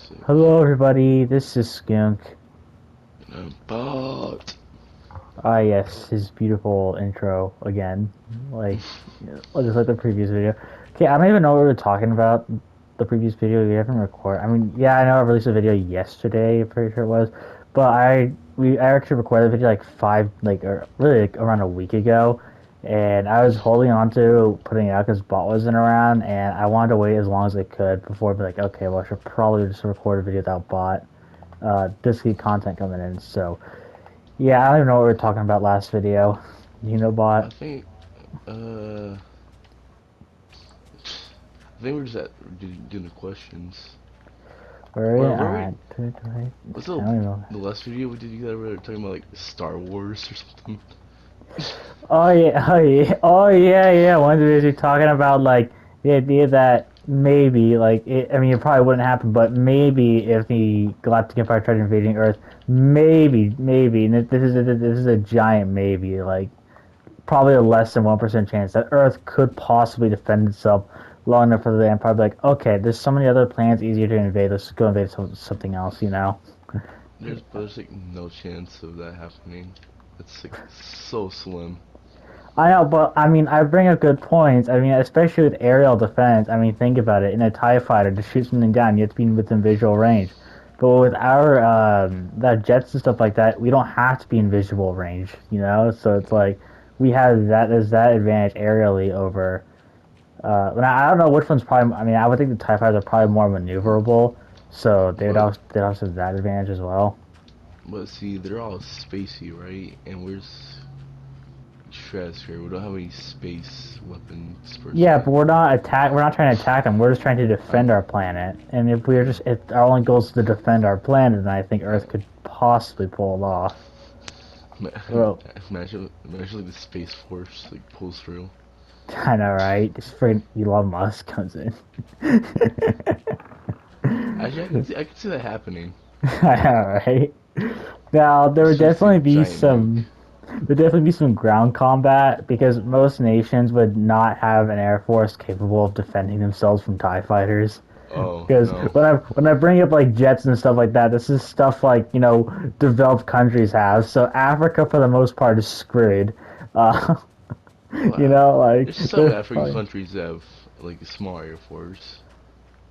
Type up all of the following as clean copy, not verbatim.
Six. Hello, everybody. This is Skunk. And but Ah, yes, his beautiful intro again, like just like the previous video. Okay, I don't even know what we were talking about. The previous video we haven't recorded. I mean, yeah, I know I released a video yesterday. I'm pretty sure it was, but I actually recorded a video like or really like around a week ago, and I was holding on to putting it out because bot wasn't around, and I wanted to wait as long as I could before be like, okay, well, I should probably just record a video without bot. Just keep content coming in. So yeah, I don't even know what we were talking about last video. You know, I bot. think uh I think we're just doing the questions. Where are we Or were we? at? What's I don't even know. the last video we did together? We were talking about like Star Wars or something. Oh yeah, oh yeah, oh yeah, yeah. One of the videos we're talking about like the idea that maybe I mean, it probably wouldn't happen, but maybe if the Galactic Empire tried invading Earth, maybe, and this is a giant maybe, like probably a less than 1% chance that Earth could possibly defend itself long enough for the Empire to be like, okay, there's so many other planets easier to invade. Let's go invade something else, you know? There's like no chance of that happening. It's like so slim. I know, but I mean, I bring up good points. I mean, especially with aerial defense. I mean, think about it. In a TIE fighter, to shoot something down, you have to be within visual range. But with our the jets and stuff like that, we don't have to be in visual range, you know. So it's like we have that advantage aerially over. And I don't know which one's probably. I mean, I would think the TIE fighters are probably more maneuverable, so But they'd also have that advantage as well. see, they're all spacey, right? And we're stratosphere. We don't have any space weapons per Yeah, se. but we're not trying to attack them. We're just trying to defend Um, our planet. And if our only goal is to defend our planet, then I think Earth could possibly pull it off. Well, imagine like the space force like pulls through. I know, right? Just freaking Elon Musk comes in. Actually, I could see that happening. I know, right? Now there would It's just a definitely be giant nuke. some ground combat because most nations would not have an air force capable of defending themselves from TIE fighters. Oh Because no. when I bring up like jets and stuff like that, this is stuff like developed countries have. So Africa for the most part is screwed. Uh, Well, like there's some they're African probably countries that have like a small air force.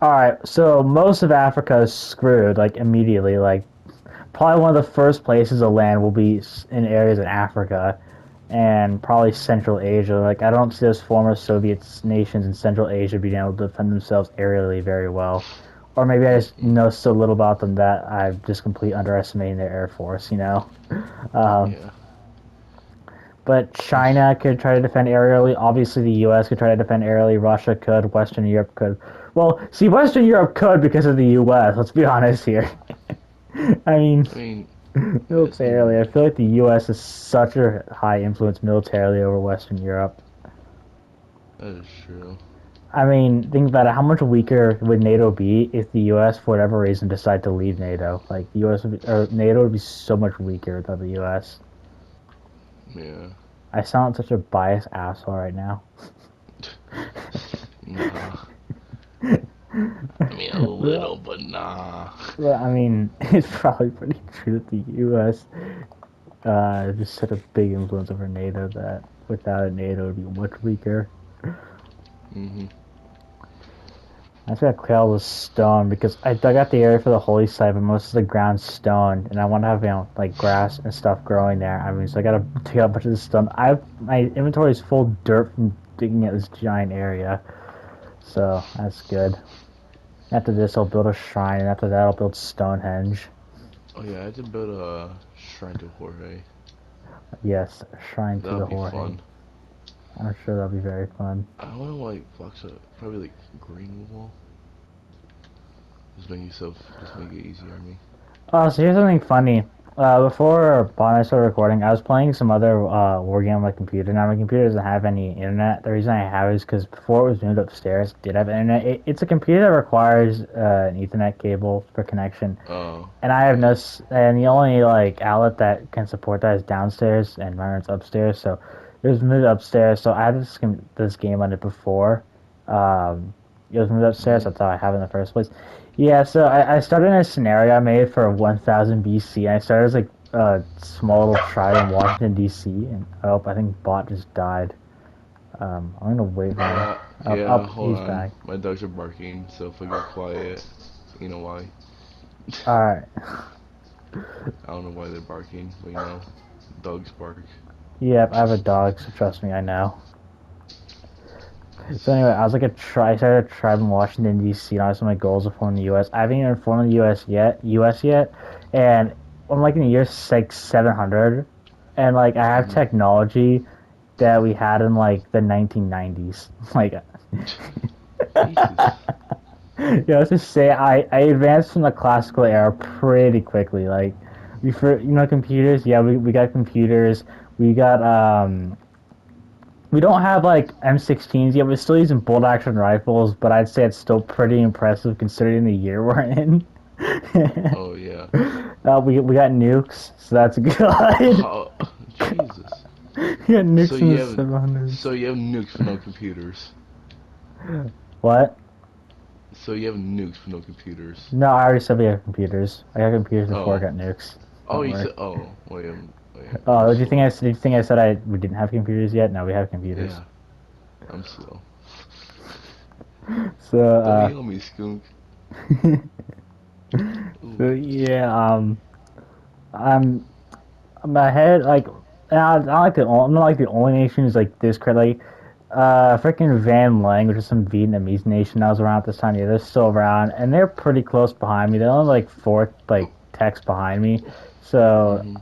all right. So most of Africa is screwed like immediately. Like probably one of the first places to land will be in areas in Africa and probably Central Asia. Like I don't see those former Soviet nations in Central Asia being able to defend themselves aerially very well. Or maybe I just Mm-mm. know so little about them that I'm just completely underestimating their air force. Um, Yeah. but China could try to defend aerially. Obviously, the U.S. could try to defend aerially. Russia could. Western Europe could. Well, see, Western Europe could because of the U.S. Let's be honest here. I mean, I mean, yes, I militarily, mean I feel like the U.S. is such a high influence militarily over Western Europe. that is true. I mean, think about it. How much weaker would NATO be if the U.S. for whatever reason decide to leave NATO? Like the U.S. Or NATO would be so much weaker without the U.S. Yeah. I sound like such a biased asshole right now. Nah. I mean a little, Well, but nah. I mean, it's probably pretty true that the U.S. Is such a big influence over NATO that without it, NATO would be much weaker. Mhm. I just gotta clear all this stone because I dug out the area for the holy site, but most of the ground's stone, and I want to have like grass and stuff growing there. I mean, so I gotta take out a bunch of this stone. My inventory is full of dirt from digging at this giant area, so that's good. After this, I'll build a shrine, and after that, I'll build Stonehenge. Oh yeah, I had to build a shrine to Jorge. Yes, a shrine That to the would be Jorge. fun. I'm sure that'll be very fun. I want to like blocks of probably like green wall. Just make it easier on me. Oh, so here's something funny. Before Bon and I started recording, I was playing some other war game on my computer. Now my computer doesn't have any internet. The reason I have is because before it was moved upstairs, it did have internet. It's a computer that requires an Ethernet cable for connection, Oh, and I have yeah. and the only like outlet that can support that is downstairs, and mine is upstairs. So it was moved upstairs. So I had this game on it before. It was moved upstairs. Mhm. That's how I have it in the first place. Yeah, so I started in a scenario I made for 1000 BC. I started as like a small little tribe in Washington D.C. and oh, I think bot just died. I'm gonna wait for him. Yeah, Up, hold he's on. back. My dogs are barking, so if I go quiet, you know why. All right. I don't know why they're barking, but dogs bark. Yep, I have a dog, so trust me, I know. So anyway, I was like I started a tribe in Washington D.C. and I was my goals of forming the U.S. I haven't even formed the U.S. yet, and I'm like in the year 700, and like I have Hmm. technology that we had in like the 1990s. Like, Jesus. yeah, let's just say I advanced from the classical era pretty quickly. Like, computers. Yeah, we got computers. We got we don't have like M16s yet. We're still using bolt action rifles, but I'd say it's still pretty impressive considering the year we're in. Oh yeah. We got nukes, so that's good. Oh, Jesus. We got So nukes in you the have 700s. nukes but no computers. What? So you have nukes but no computers. No, I already said we have computers. I got computers before I Oh. got nukes. Oh, Don't you worry. said. Oh, wait. I'm Oh, slow. did you think I said we didn't have computers yet? No, we have computers. Yeah, I'm slow. So, Don't yell at me, skunk. Ooh. so yeah, I'm my head like I'm not like I'm not like the only nation who's like this crazy. Like, freaking Van Lang, which is some Vietnamese nation that was around at this time. Yeah, they're still around, and they're pretty close behind me. They're only like four like techs behind me, so Mm-hmm.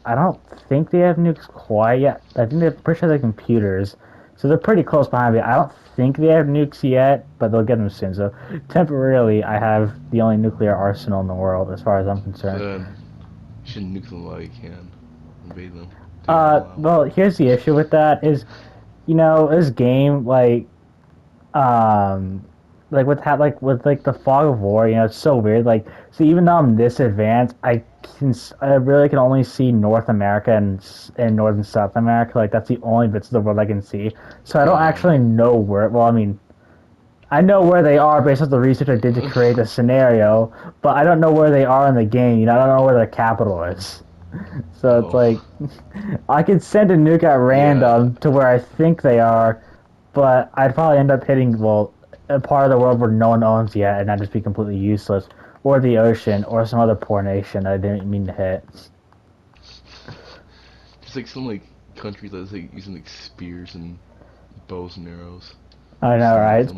I don't think they have nukes quite yet. I think they're pretty sure they're computers, so they're pretty close behind me. I don't think they have nukes yet, but they'll get them soon. So temporarily, I have the only nuclear arsenal in the world, as far as I'm So concerned. then, you should nuke them while you can. Invade them. Take them all out. Well, here's the issue with that is, this game um with like the fog of war, it's so weird. Like, so even though I'm this advanced, I really can only see North America and North and South America. Like, that's the only bits of the world I can see. So I don't Oh. actually know where. Well, I mean, I know where they are based on the research I did to create the scenario, but I don't know where they are in the game. I don't know where their capital is. So it's Oh. like I could send a nuke at Yeah. random to where I think they are, but I'd probably end up hitting, well, a part of the world where no one owns yet, and I'd just be completely useless, or the ocean, or some other poor nation I didn't mean to hit. Just like some countries that's like using spears and bows and arrows. I Just know, to right? nuke It's them.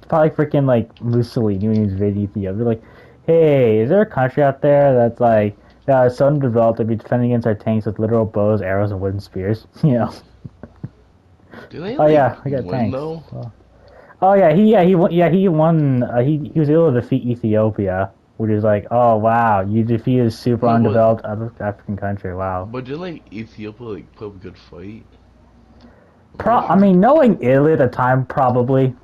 probably freaking like Mussolini when he was invading Ethiopia. They're like, hey, is there a country out there that's like so undeveloped to be defending against our tanks with literal bows, arrows, and wooden spears? Do they Oh yeah, we got win tanks. though? So. Oh he won. Yeah, he won. He was able to defeat Ethiopia, which is like, oh wow, you defeated a super No, undeveloped African country. Wow. but didn't Ethiopia put up a good fight? I'm pretty I sure. mean, knowing Italy at the time, probably,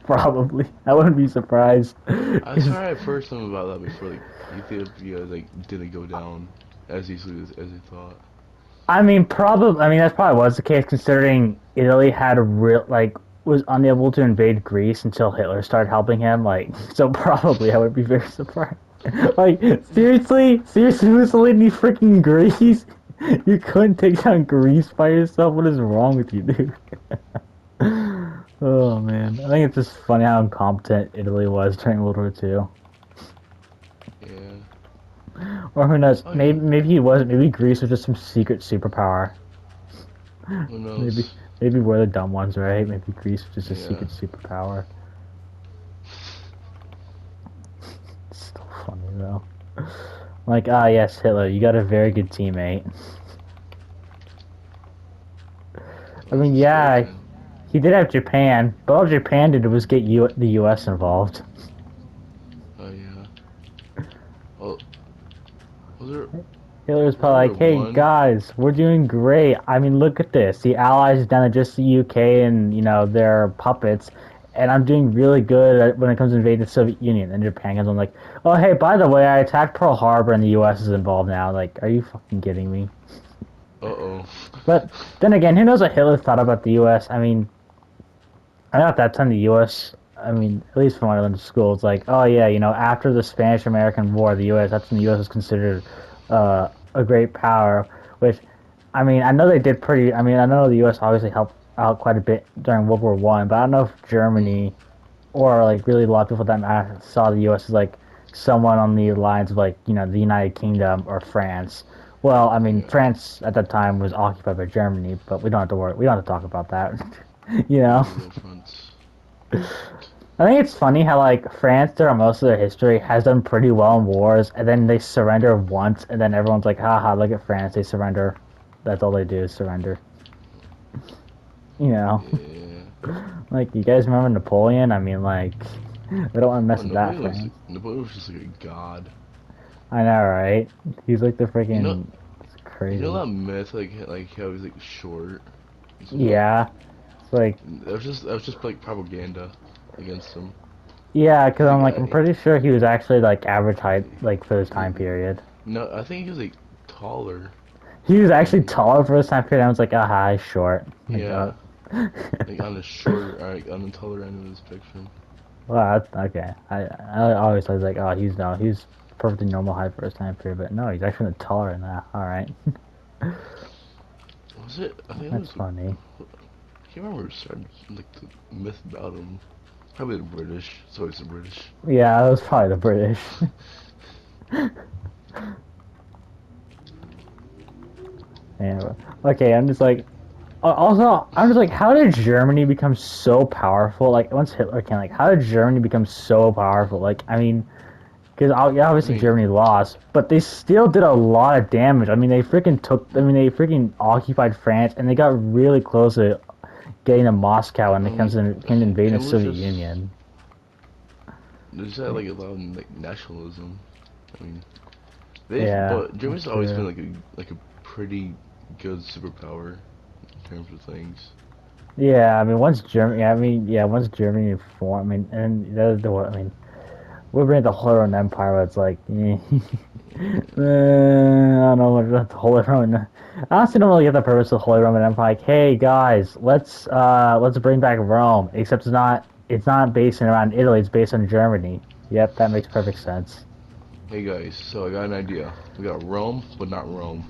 probably. I wouldn't be surprised. I swear I've heard something about that before. Ethiopia didn't go down as easily as they thought. I mean, probably. I mean, that probably was the case, considering Italy had a real was unable to invade Greece until Hitler started helping him. Like, so probably I would be very surprised. Like, seriously, Mussolini, freaking Greece. You couldn't take down Greece by yourself. What is wrong with you, dude? Oh man, I think it's just funny how incompetent Italy was during World War II. Yeah. Or who knows? Oh yeah. Maybe he wasn't. Maybe Greece was just some secret superpower. Who Maybe knows? maybe we're the dumb ones, right? Maybe Greece was just a Yeah. secret superpower. It's still funny though. Like, yes, Hitler, you got a very good teammate. I That's mean, a yeah, skeleton. he did have Japan, but all Japan did was get the U.S. involved. Oh yeah. Oh, was there Hitler was was there probably ever like, "Hey one? guys, we're doing great. I mean, look at this. The Allies down to just the UK and their puppets, and I'm doing really good when it comes to invading the Soviet Union." And Japan comes on like, "Oh hey, by the way, I attacked Pearl Harbor and the U.S. is involved now." Like, are you fucking kidding me? Uh-oh. But then again, who knows what Hitler thought about the U.S.? I mean, I know at that time the U.S. I mean, at least from what I learned in school, it's like, oh yeah, after the Spanish-American War, the U.S. that's when the U.S. was considered a great power. Which, I mean, I know they did pretty. I mean, I know the U.S. obviously helped out quite a bit during World War One, but I don't know if Mm, Germany or like really a lot of people that saw the U.S. as like someone on the lines of like the United Kingdom or France. Well, I mean, yeah, France at that time was occupied by Germany, but we don't have to worry. We don't have to talk about that. you yeah, know. there you go, France. I think it's funny how like France throughout most of their history has done pretty well in wars, and then they surrender once, and then everyone's like, "Haha, look at France, they surrender." That's all they do is surrender. You know, Yeah. like you guys remember Napoleon? I mean, like we don't want to Oh, mess with that France. Napoleon was just like a god. I know, right? He's like the You know, freaking it's you know crazy. that myth like how he's like short and stuff like that. Yeah, it's like That was just like propaganda against him. yeah, because Cause the I'm guy, pretty sure he was actually like average height like for this time he, period. no, I think he was like taller He was actually than taller for this time period. I was like, aha, he's short. Like, yeah, like on the shorter, or like on the taller end of the spectrum. well, okay. I always was like, oh, he's perfectly normal height for his time period, but no, he's actually taller than that. All right, Was it? I think it that's was. funny. I can't remember. Started like the myth about him. Probably the British. It's always the British. Yeah, that was probably the British. Anyway, okay, I'm just like, also, I'm just like, how did Germany become so powerful? Like, once Hitler came, like, how did Germany become so powerful? Like, I mean, because yeah, I obviously mean, Germany lost, but they still did a lot of damage. I mean, they freaking took. I mean, they freaking occupied France, and they got really close to getting to Moscow when it um, came to invading it the was Soviet just Union. there's that like a lot of like nationalism. I mean, Yeah, but that's Germany's always been true. like a pretty good superpower in terms of things. Yeah, I mean, once Germany, yeah, I mean, yeah, once Germany formed, I mean, and I mean, we're bringing the Holy Roman Empire, but it's like, I don't know what the Holy Roman. I honestly don't really get the purpose of the Holy Roman Empire. Like, hey guys, let's bring back Rome. Except it's not based around Italy. It's based on Germany. Yep, that makes perfect sense. Hey guys, so I got an idea. We got Rome, but not Rome.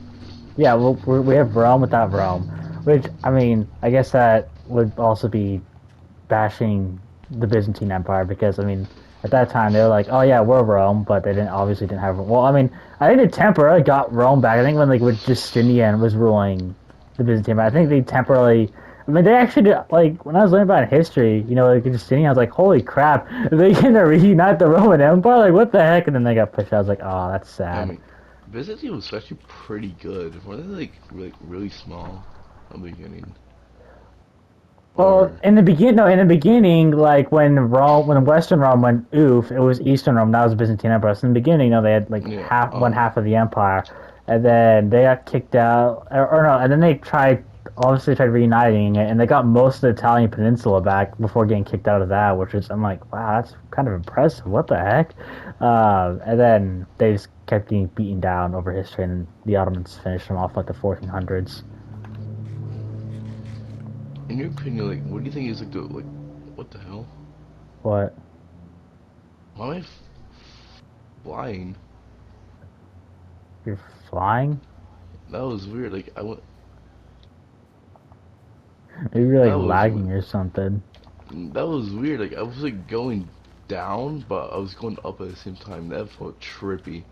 Yeah, we have Rome without Rome, which I mean, I guess that would also be bashing the Byzantine Empire because I mean at that time they were like, oh yeah, we're Rome, but they didn't have. Well, I mean, I think they temporarily got Rome back. I think when like with Justinian was ruling the Byzantine Empire, I think Yeah. they temporarily. I mean, they actually did, like when I was learning about history, like Justinian, I was like, holy crap, they can reunite the Roman Empire, like what the heck? And then they got pushed out. I was like, oh, that's I sad. mean, Byzantine was actually pretty good. Were they like really small at the beginning? Well, Or in the beginning, like when Western Rome went oof, it was Eastern Rome. That was the Byzantine Empire. So in the beginning, they had like yeah, one half of the empire, and then they got kicked out, or no, and then they obviously tried reuniting it, and they got most of the Italian peninsula back before getting kicked out of that, which is I'm like, wow, that's kind of impressive. What the heck? And then they just kept getting beaten down over history, and the Ottomans finished them off like the 1400s. in your opinion, like, what do you think is like the like, what the hell? What? Why am I flying? You're flying? That was weird. Like Maybe you're like that was lagging or something. that was weird. Like I was like going down, but I was going up at the same time. That felt trippy.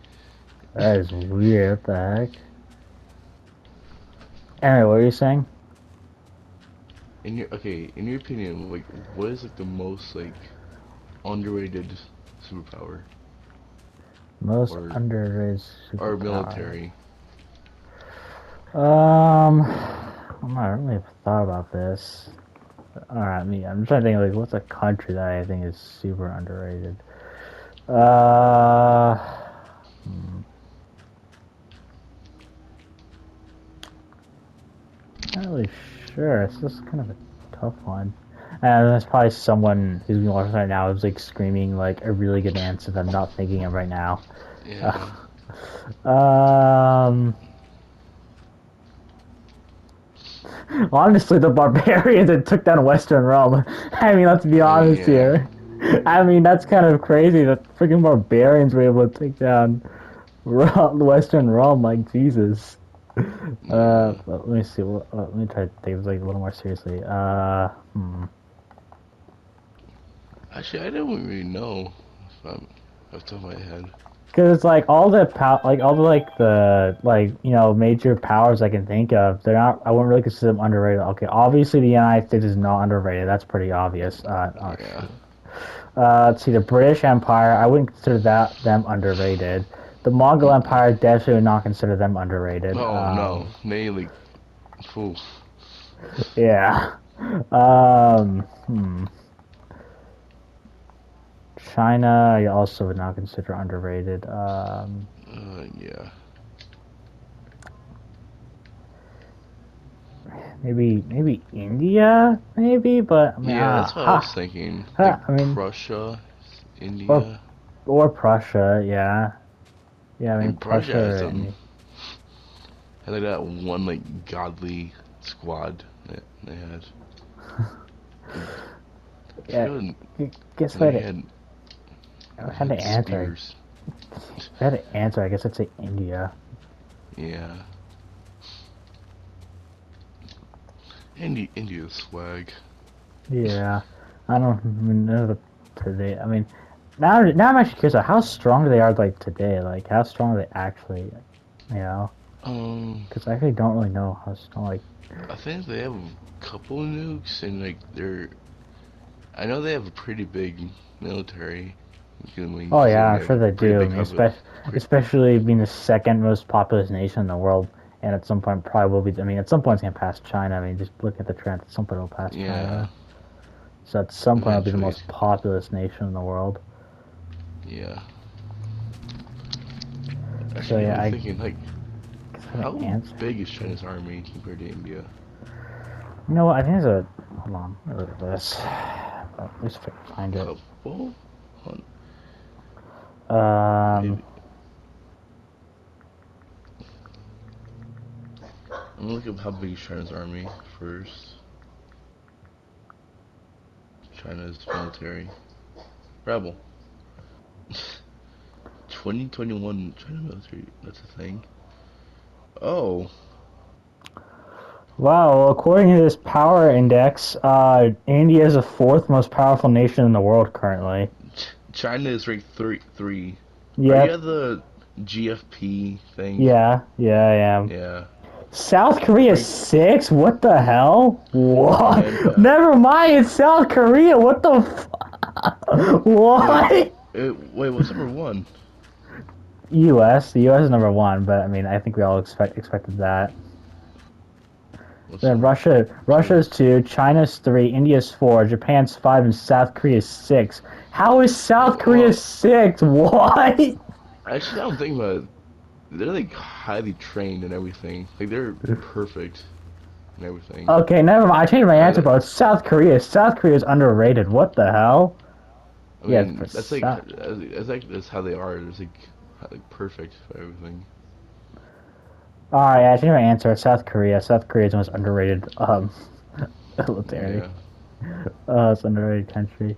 That is weird. What the heck? Anyway, what are you saying? In your opinion, like, what is like the most like underrated superpower Most or underrated or superpower. military? I'm not really thought about this. All right, I'm trying to think like what's a country that I think is super underrated. Uh, hmm, not really sure. It's just kind of a tough one. And there's probably someone who's been watching right now who's like screaming like a really good answer that I'm not thinking of right now. Uh, Yeah. um, honestly, the barbarians that took down Western Rome. I mean, let's be I mean, honest yeah. here. I mean, that's kind of crazy that freaking barbarians were able to take down Western Rome, like Jesus. Yeah. Let me see. Let me try to think of like a little more seriously. Actually, I don't really know if I'm off the top of my head. Because it's like all the like all the major powers I can think of, they're not. I wouldn't really consider them underrated. Okay, obviously the United States is not underrated. That's pretty obvious. Oh Yeah. shoot. Let's see, the British Empire. I wouldn't consider them underrated. The Mongol Mm-mm. Empire definitely would not consider them underrated. Oh no, they like, fool. Yeah. Um, hmm. China, I also would not consider underrated. Yeah. Maybe India, maybe, but I mean, Yeah, that's what I was thinking. Like I mean, Prussia, or India. or Prussia, yeah, yeah. I I mean, mean, Prussia Prussia had or some, India. had like that one like godly squad that they had. Like, I Yeah, forgot guess they what? had. I They had to had answer. spears. If I had to answer, I guess I'd say India. Yeah. India's swag. Yeah, I don't even know the today. I mean, now I'm actually curious about how strong they are like today. Like how strong are they actually? You know, Um, because I actually don't really know how strong. Like, I think they have a couple nukes and like they're. I know they have a pretty big military. oh yeah, Considering they I'm have sure a they pretty do. I big mean, population. especially being the second most populous nation in the world, and at some point probably will be. I mean, at some point it's gonna pass China. I mean, just look at the trend. At some point it'll pass Yeah, China. So at some point it'll be the eventually. most populous nation in the world. Yeah. So Actually, yeah, I'm I thinking like, guess I have an how answer. big is China's army compared to India? You know what? I think there's a. Hold on. Let me look at this. At least if I can find it. Couple? Um. Maybe. I'm gonna look up how big is China's army first. China's military. Rebel. 2021 China military. That's a thing. Oh, Wow. Well, according to this power index, India is the fourth most powerful nation in the world currently. China is ranked three. Are you Yep. at the GFP thing? Yeah, I am. Yeah. South Korea Rank. 6? What the hell? And What? Never mind, it's South Korea. What the wait, what? wait. What's number one? U.S. The U.S. is number one, but I mean, I think we all expected that. What's Then number two? Russia's two, China's three, India's four, Japan's five, and South Korea's six. How is South Korea Well, six? What? actually, now I'm thinking about it. They're like highly trained and everything. Like they're perfect and everything. Okay, never mind. I changed my answer, I, bro. It's South Korea. South Korea is underrated. What the hell? I Yeah, for mean, South. that's how they are. It's like perfect for everything. All right, I changed my answer. South Korea. South Korea is the most underrated military. Yeah. It's an underrated country.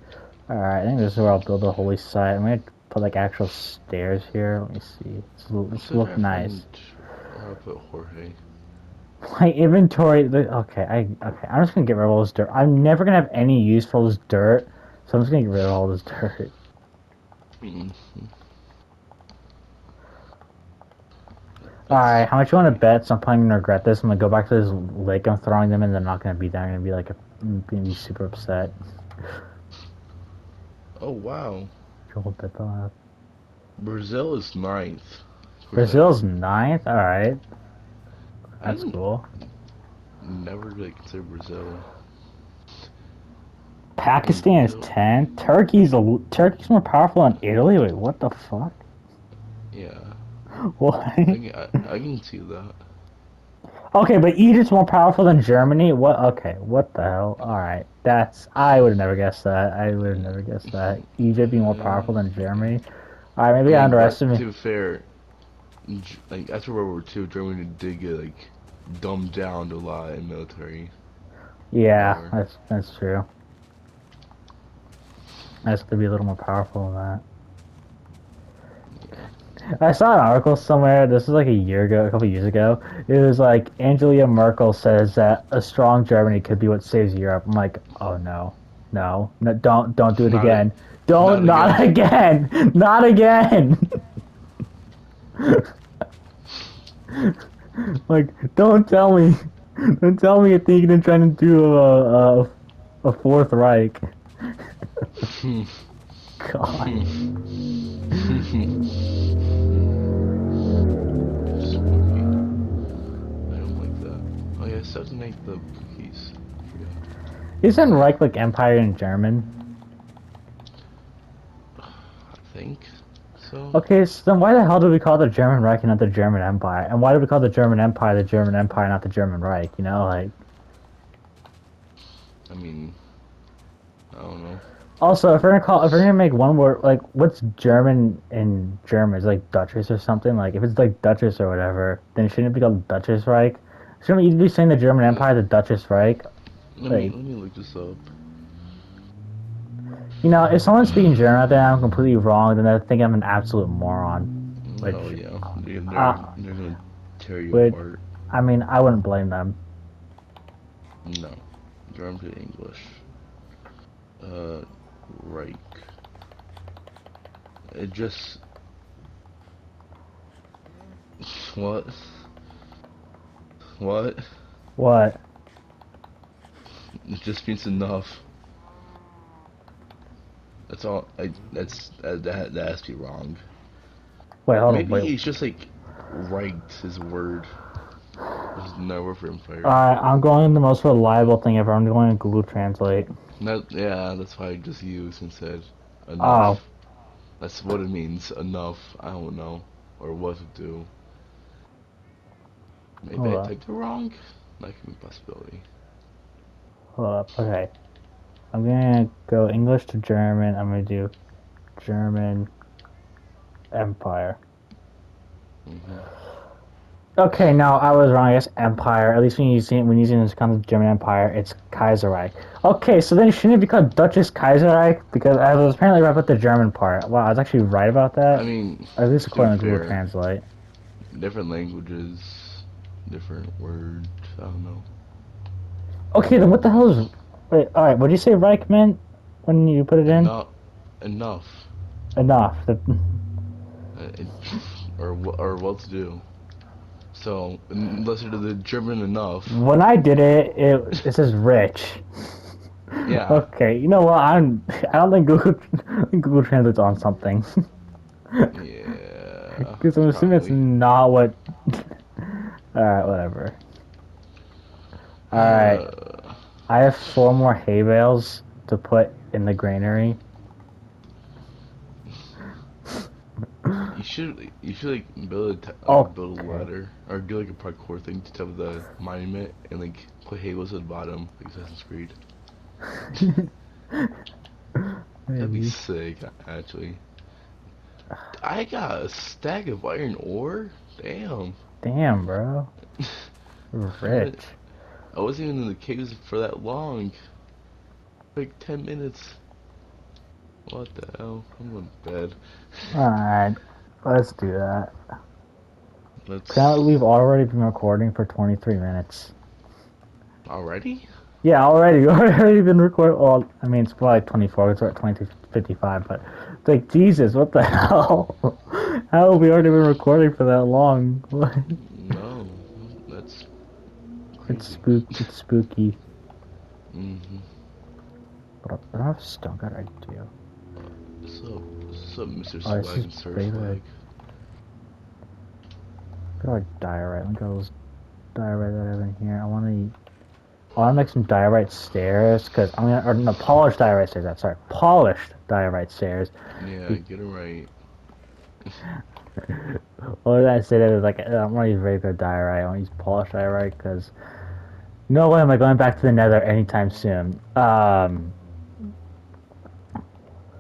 All right, I think this is where I'll build a holy site. I'm gonna put like actual stairs here. Let me see. I'm This still look trying to nice. find where I put Jorge. My inventory. Okay, okay. I'm just gonna get rid of all this dirt. I'm never gonna have any use for all this dirt, so I'm just gonna get rid of all this dirt. Mm, All let's right, how much you want to see. bet? So I'm probably gonna regret this. I'm gonna go back to this lake I'm throwing them in. They're not gonna be there. I'm gonna be like, I'm gonna be super upset. Oh wow, Joel bet that. Brazil is ninth. Where's that? Brazil's ninth. All right, I that's didn't cool. never really consider Brazil. I mean, Pakistan is Brazil. 10. Turkey's more powerful than Italy. Wait, what the fuck? Yeah, What? I can see that. Okay, but Egypt's more powerful than Germany. What? Okay, what the hell? All right, I would have never guessed that. I would have never guessed that Egypt being more Uh, powerful than Germany. All right, I maybe I mean, but underestimated. to be fair, like after World War II, Germany did get like dumbed down a lot in military Yeah, power. that's true. I just have to be a little more powerful than that. Yeah. I saw an article somewhere. This was like a year ago, a couple years ago. It was like Angela Merkel says that a strong Germany could be what saves Europe. I'm like, oh no, no, no, don't do it Not it. again. Don't, Not again. not again, not again. Like, don't tell me you're thinking of trying to do a fourth Reich. God. Spooky. I don't like that. Oh yeah, I still have to make the cookies. I forgot. Isn't Reich like empire in German? I think so. Okay, so then why the hell do we call the German Reich and not the German Empire? And why do we call the German Empire, not the German Reich? You know, like. I mean, I don't know. Also, if we're gonna make one word, like, what's German in German? Is it like Duchess or something? Like, if it's like Duchess or whatever, then shouldn't it be called Duchess Reich? Shouldn't we be saying the German Uh, Empire, the Duchess Reich? Like, let me look this up. you know, if someone's speaking German out there and I'm completely wrong, then they think I'm an absolute moron. Oh Which, yeah, uh, they're gonna tear you which, apart. I mean, I wouldn't blame them. No, German to English. Uh, Reich. It just what? What? What? It just means enough. That's all. That has to be wrong. Wait, hold on, Maybe wait. he's just like right his word. There's no word for empire. Alright, I'm going the most reliable thing ever. I'm going to Google Translate. That yeah, that's why I just used and said Oh, enough. That's what it means. Enough. I don't know or what to do. Maybe hold I up, typed it wrong. That could be a possibility. hold up. Okay, I'm gonna go English to German. I'm gonna do German Empire. Hmm. Okay, no, I was wrong. I guess Empire. At least when using this kind of German Empire, it's Kaiserreich. Okay, so then shouldn't it be called Duchess Kaiserreich? Because I was apparently right about the German part. Wow, I was actually right about I that. mean, At least to be according to Google fair, Translate. different languages, different words. I don't know. Okay, then what the hell is? Wait, all right. What did you say Reich meant when you put it in? Enough. Enough. Enough. It, or what to do. So, listen to the German enough. When I did it, it says rich. Yeah. Okay, you know what? I don't think Google I think Google Translate's on something. Yeah. Because I'm assuming it's Probably. not what. All right, whatever. All right, Uh, I have 4 more hay bales to put in the granary. you should like Okay. build a ladder or do like a parkour thing to top of the monument and like put halos at the bottom like Assassin's Creed. That'd be Maybe. sick, actually. I got a stack of iron ore. Damn. Damn, bro. I Rich. wasn't even in the caves for that long. Like 10 minutes. What the hell? I'm going to bed. All right, let's do that. Let's Apparently, we've already been recording for 23 minutes. already? Yeah, already. We've already been recording. Well, I mean, it's probably like 24. It's at 20:55, but it's like, Jesus, what the hell? How have we already been recording for that long? No, that's It's crazy. spook. It's spooky. Mm-hmm. But I don't have stone. God, I do. What's up, Mr. Oh, this Swag is and Sir regular. Swag? Look at like diorite. Look at all those diorite that I have in here. I want to make some diorite stairs because I'm gonna, or no, polished diorite stairs. That's sorry, polished diorite stairs. Yeah, get it right. Well, I say that is like I don't want to use regular diorite. I want to use polished diorite because no way am I going back to the Nether anytime soon.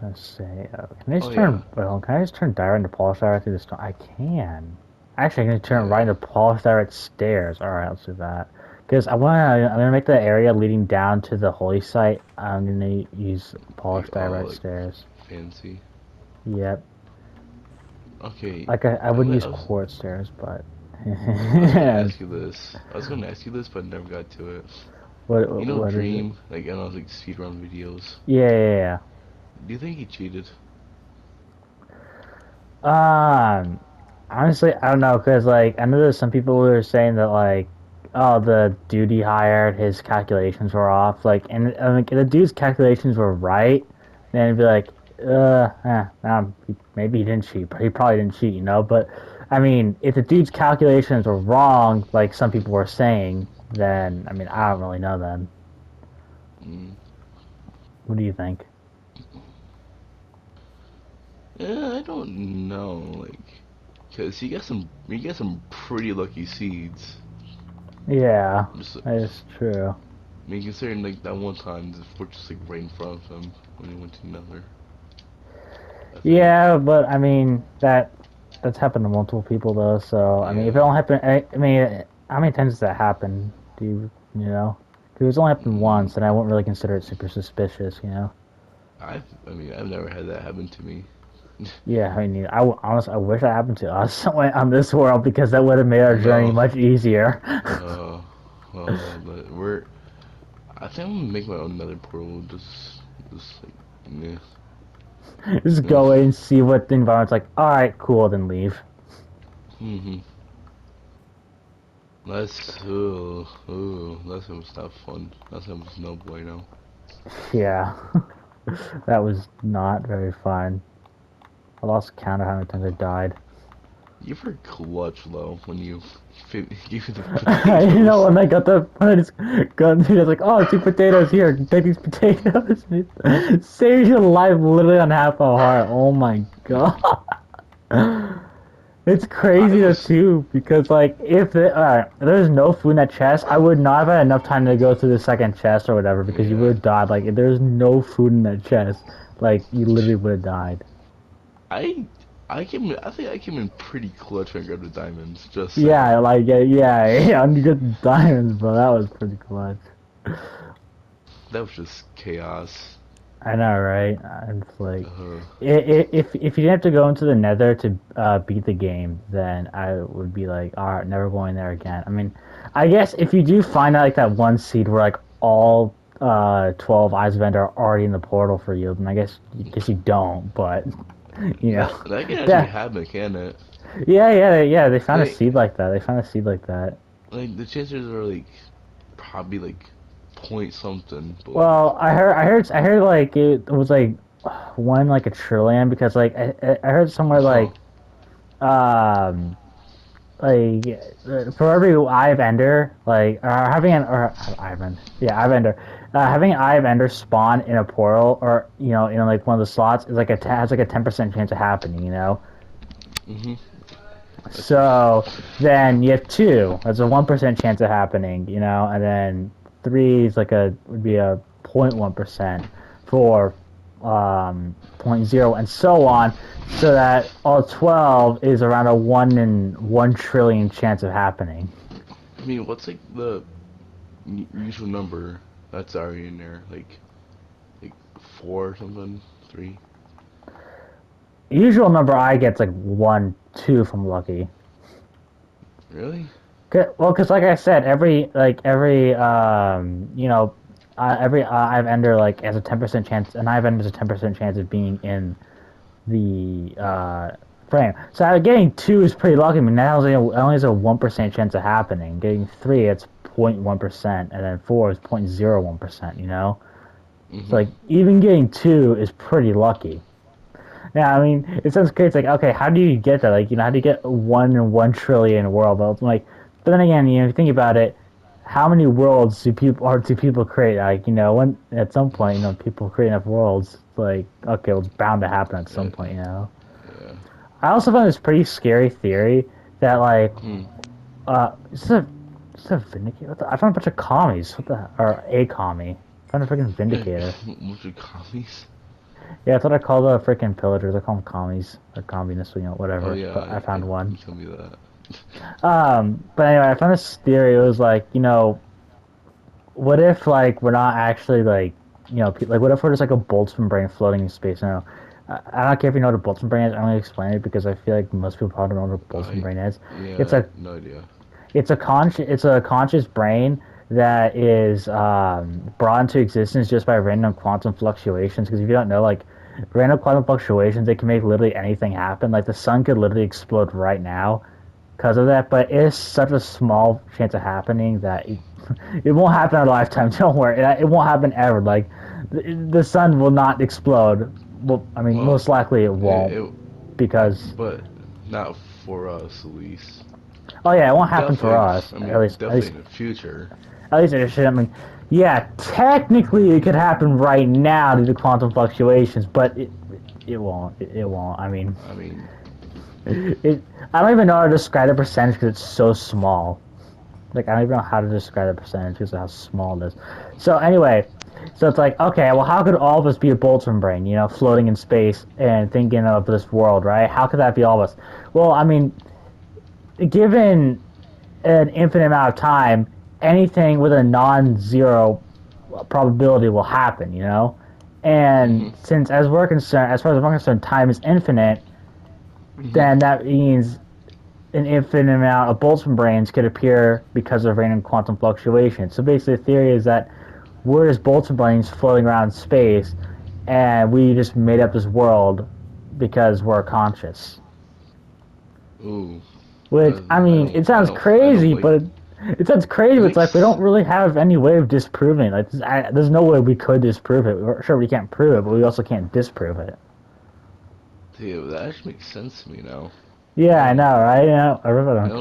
Let's say, can I Oh just yeah, turn? Well, can I just turn diorite into polished diorite through the stone? I can. Actually, I'm gonna turn it right yeah. into polished diorite stairs. All right, let's do that. Because I'm gonna make the area leading down to the holy site. I'm gonna use Like polished all diorite like stairs. fancy. Yep. Okay, Like I I, would li- use I was quartz stairs, but I was gonna ask you this. I was gonna ask you this, but never got to it. You know what is it? Dream, like I know like speedrun videos. Yeah. Do you think he cheated? Um, honestly, I don't know, cause like I know there's some people who are saying that like, oh, the dude he hired, his calculations were off. Like, and I mean, if the dude's calculations were right, then it'd be like, maybe he didn't cheat, but he probably didn't cheat, you know. But I mean, if the dude's calculations were wrong, like some people were saying, then I mean, I don't really know. Then, Mm. what do you think? Yeah, I don't know, like, cause he got some pretty lucky seeds. Yeah, Just, that is true. I mean, considering like that one time the fort just like right in front of him when he went to Nether, I think. Yeah, but I mean that's happened to multiple people though. So I mean, if it Yeah. only happened, I mean, how many times does that happen? Do you know? If it's only happened Mm, once, then I wouldn't really consider it super suspicious. You know? I mean, I've never had that happen to me. Yeah, I mean, honestly, I wish that happened to us on this world because that would have made our journey No. much easier. Uh, well, yeah, but I think I'm gonna make my own Nether portal. Just like, yeah. Just Yeah. go in and see what the environment's like. All right, cool, then leave. Mm-hmm. That's not fun. That's no bueno. Yeah, that was not very fun. I lost count of how many times I died. You were clutch though when you give me the You know, potatoes. when I just got into it, I was like, oh, two potatoes here, take these potatoes. It saves your life literally on half a heart. Oh my god. It's I crazy though was. too, because like if there's no food in that chest, I would not have had enough time to go through the second chest or whatever because you would Yeah. have died. Like if there's no food in that chest, like you literally would have died. I I think I came in pretty clutch when I grabbed the diamonds. Just saying. Yeah, like yeah, and you get diamonds, bro. That was pretty clutch. That was just chaos. I know, right? It's like, Uh, if you didn't have to go into the Nether to beat the game, then I would be like, all right, never going there again. I mean, I guess if you do find out like that one seed where like all 12 Eyes of Ender are already in the portal for you, then I guess you don't. But you know, that can actually that happen, can it? yeah, they found a Like seed like that. They found a seed like that. like the chances are like probably like point something, but like Well, I heard like it was like one like a trillion because like I heard somewhere huh. like for every Eye of Ender, like having an or Eye of Ender, yeah, Eye of Ender, having an Eye of Ender spawn in a portal or in like one of the slots is like has like a 10% chance of happening. You know, Mhm. That's just so then you have two. That's a 1% chance of happening. You know, and then three is like would be a 0.1%. For point 0 and so on, so that all 12 is around a 1 in 1 trillion chance of happening. I mean, what's like the usual number that's already in there? Like four or something, three. Usual number I get's like 1, 2 if I'm lucky. Really? Well, because like I said, every every I've Ender like has a 10% chance, and I've Ender has a 10% chance of being in the frame. So getting two is pretty lucky. I mean, that only has a 1% chance of happening. Getting three, it's 0.1%, and then four is 0.01%. You know, so Mhm. like even getting two is pretty lucky. Yeah, I mean, it sounds crazy. It's like, okay, how do you get that? Like, how do you get 1 in 1 trillion world? But like, but then again, if you think about it, how many worlds do people create? Like, when at some point, people create enough worlds. Like, okay, well, it's bound to happen at some Yeah. point. You know. Yeah. I also found this pretty scary theory that like Hmm. is a vindicator. I found a bunch of commies. What the or a commie. I found a freaking vindicator. Bunch of commies. Yeah, I thought I called the freaking pillagers. I call them commies or communists, Oh whatever. yeah, But I found one. you told me that. But anyway, I found this theory. It was like, what if like we're not actually like like what if we're just like a Boltzmann brain floating in space? Now, I don't care if you know what a Boltzmann brain is. I'm gonna explain it because I feel like most people probably don't know what a Boltzmann I brain is. It's yeah, a no idea. it's a conscious brain that is brought into existence just by random quantum fluctuations. Because if you don't know, like random quantum fluctuations, they can make literally anything happen. Like the sun could literally explode right now because of that, but it's such a small chance of happening that it won't happen in our lifetime. Don't worry, it won't happen ever. Like the sun will not explode. Well, I mean, Well, most likely it won't it because but not for us at least. oh yeah, it won't happen for Definitely, us. I mean, definitely in the future. At least it should. I mean, yeah, technically it could happen right now due to quantum fluctuations, but it won't. It won't. I mean, I mean, it. I don't even know how to describe the percentage because it's so small. Like I don't even know how to describe the percentage because of how small it is. So anyway, so it's like okay, well, how could all of us be a Boltzmann brain? You know, floating in space and thinking of this world, right? How could that be all of us? Well, I mean, given an infinite amount of time, anything with a non-zero probability will happen. You know, and hmm since as we're concerned, as far as we're concerned, time is infinite, hmm then that means an infinite amount of Boltzmann brains could appear because of random quantum fluctuations. So basically, the theory is that we're just Boltzmann brains floating around space, and we just made up this world because we're conscious. Ooh, Which I mean, it sounds I don't crazy, like. but it sounds crazy. It But it's like we makes don't really have any way of disproving it. Like, there's no way we could disprove it. We're sure we can't prove it, but we also can't disprove it. dude, that actually makes sense to me now. Yeah, I Um, know, right? You know, I really don't.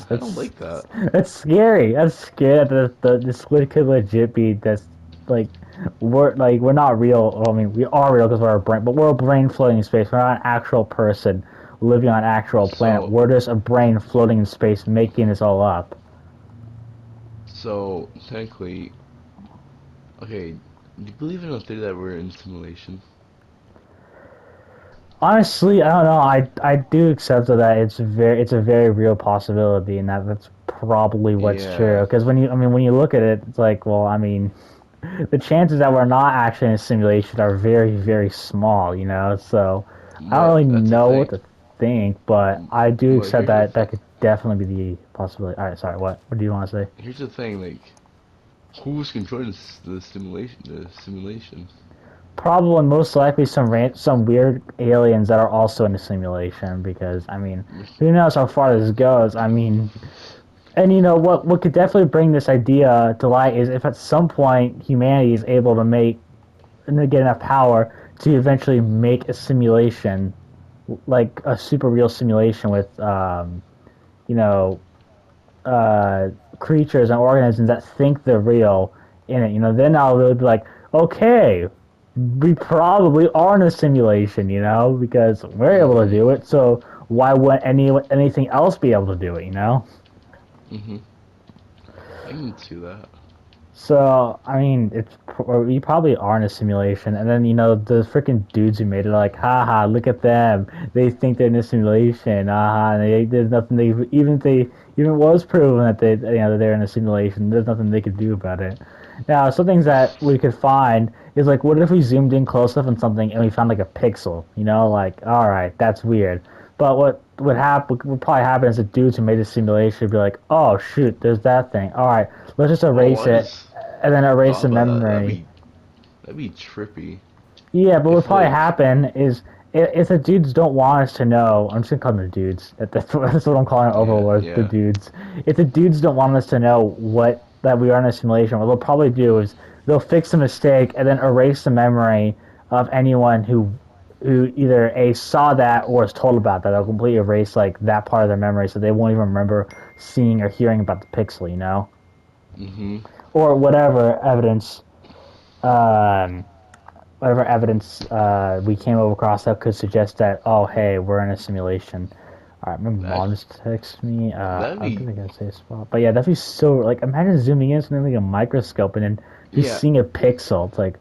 I don't like that. That's scary. That's scary. That the squid could legit be this like we're not real. Well, I mean, we are real because we're a brain, but we're a brain floating in space. We're not an actual person living on an actual planet. So, We're just a brain floating in space, making this all up. so technically, okay, do you believe in the theory that we're in simulation? Honestly, I don't know. I do accept that it's a very real possibility, and that's probably what's true. Yeah, Because when you look at it, it's like, well, I mean, the chances that we're not actually in a simulation are very, very small, you know? So I don't but really that's the know what thing. to think, but I do But accept here's the that that thing. could definitely be the possibility. All right, sorry, what? What do you want to say? Here's the thing. Like, who's controlling the simulation? The simulation. Probably most likely some weird aliens that are also in a simulation because, I mean, who knows how far this goes? I mean, and you know what could definitely bring this idea to light is if at some point humanity is able to make and they get enough power to eventually make a simulation, like a super real simulation with, you know, uh, creatures and organisms that think they're real in it. You know, then I'll really be like, okay, we probably are in a simulation. You know, because we're able to Mm-hmm. do it. So why wouldn't anything else be able to do it? You know. Mm-hmm. I can see that. So I mean, we probably are in a simulation, and then you know the freaking dudes who made it are like, haha, look at them. They think they're in a simulation, and there's nothing they even if they even was proven that they're in a simulation. There's nothing they could do about it. Now, some things that we could find is like, what if we zoomed in close enough on something and we found like a pixel? You know, like, all right, that's weird. But what would probably happen is the dudes who made the simulation would be like, oh shoot, there's that thing. All right, let's just Oh, erase I it just and then erase thought the about that. memory. That'd be trippy. Yeah, but what would If probably like, happen is if the dudes don't want us to know, I'm just gonna call them the dudes. That's what I'm calling yeah, Overlords, the yeah. dudes. If the dudes don't want us to know what that we are in a simulation, what they'll probably do is they'll fix the mistake and then erase the memory of anyone who either a saw that or was told about that. They'll completely erase like that part of their memory, so they won't even remember seeing or hearing about the pixel, you know, Mm-hmm. or um, whatever evidence we came across that could suggest that, oh, hey, we're in a simulation. All right, my That mom just texted me. that'd I don't be think I gotta say a spot, but yeah, that'd be so like imagine zooming in something like a microscope and then just yeah. seeing a pixel. It's like,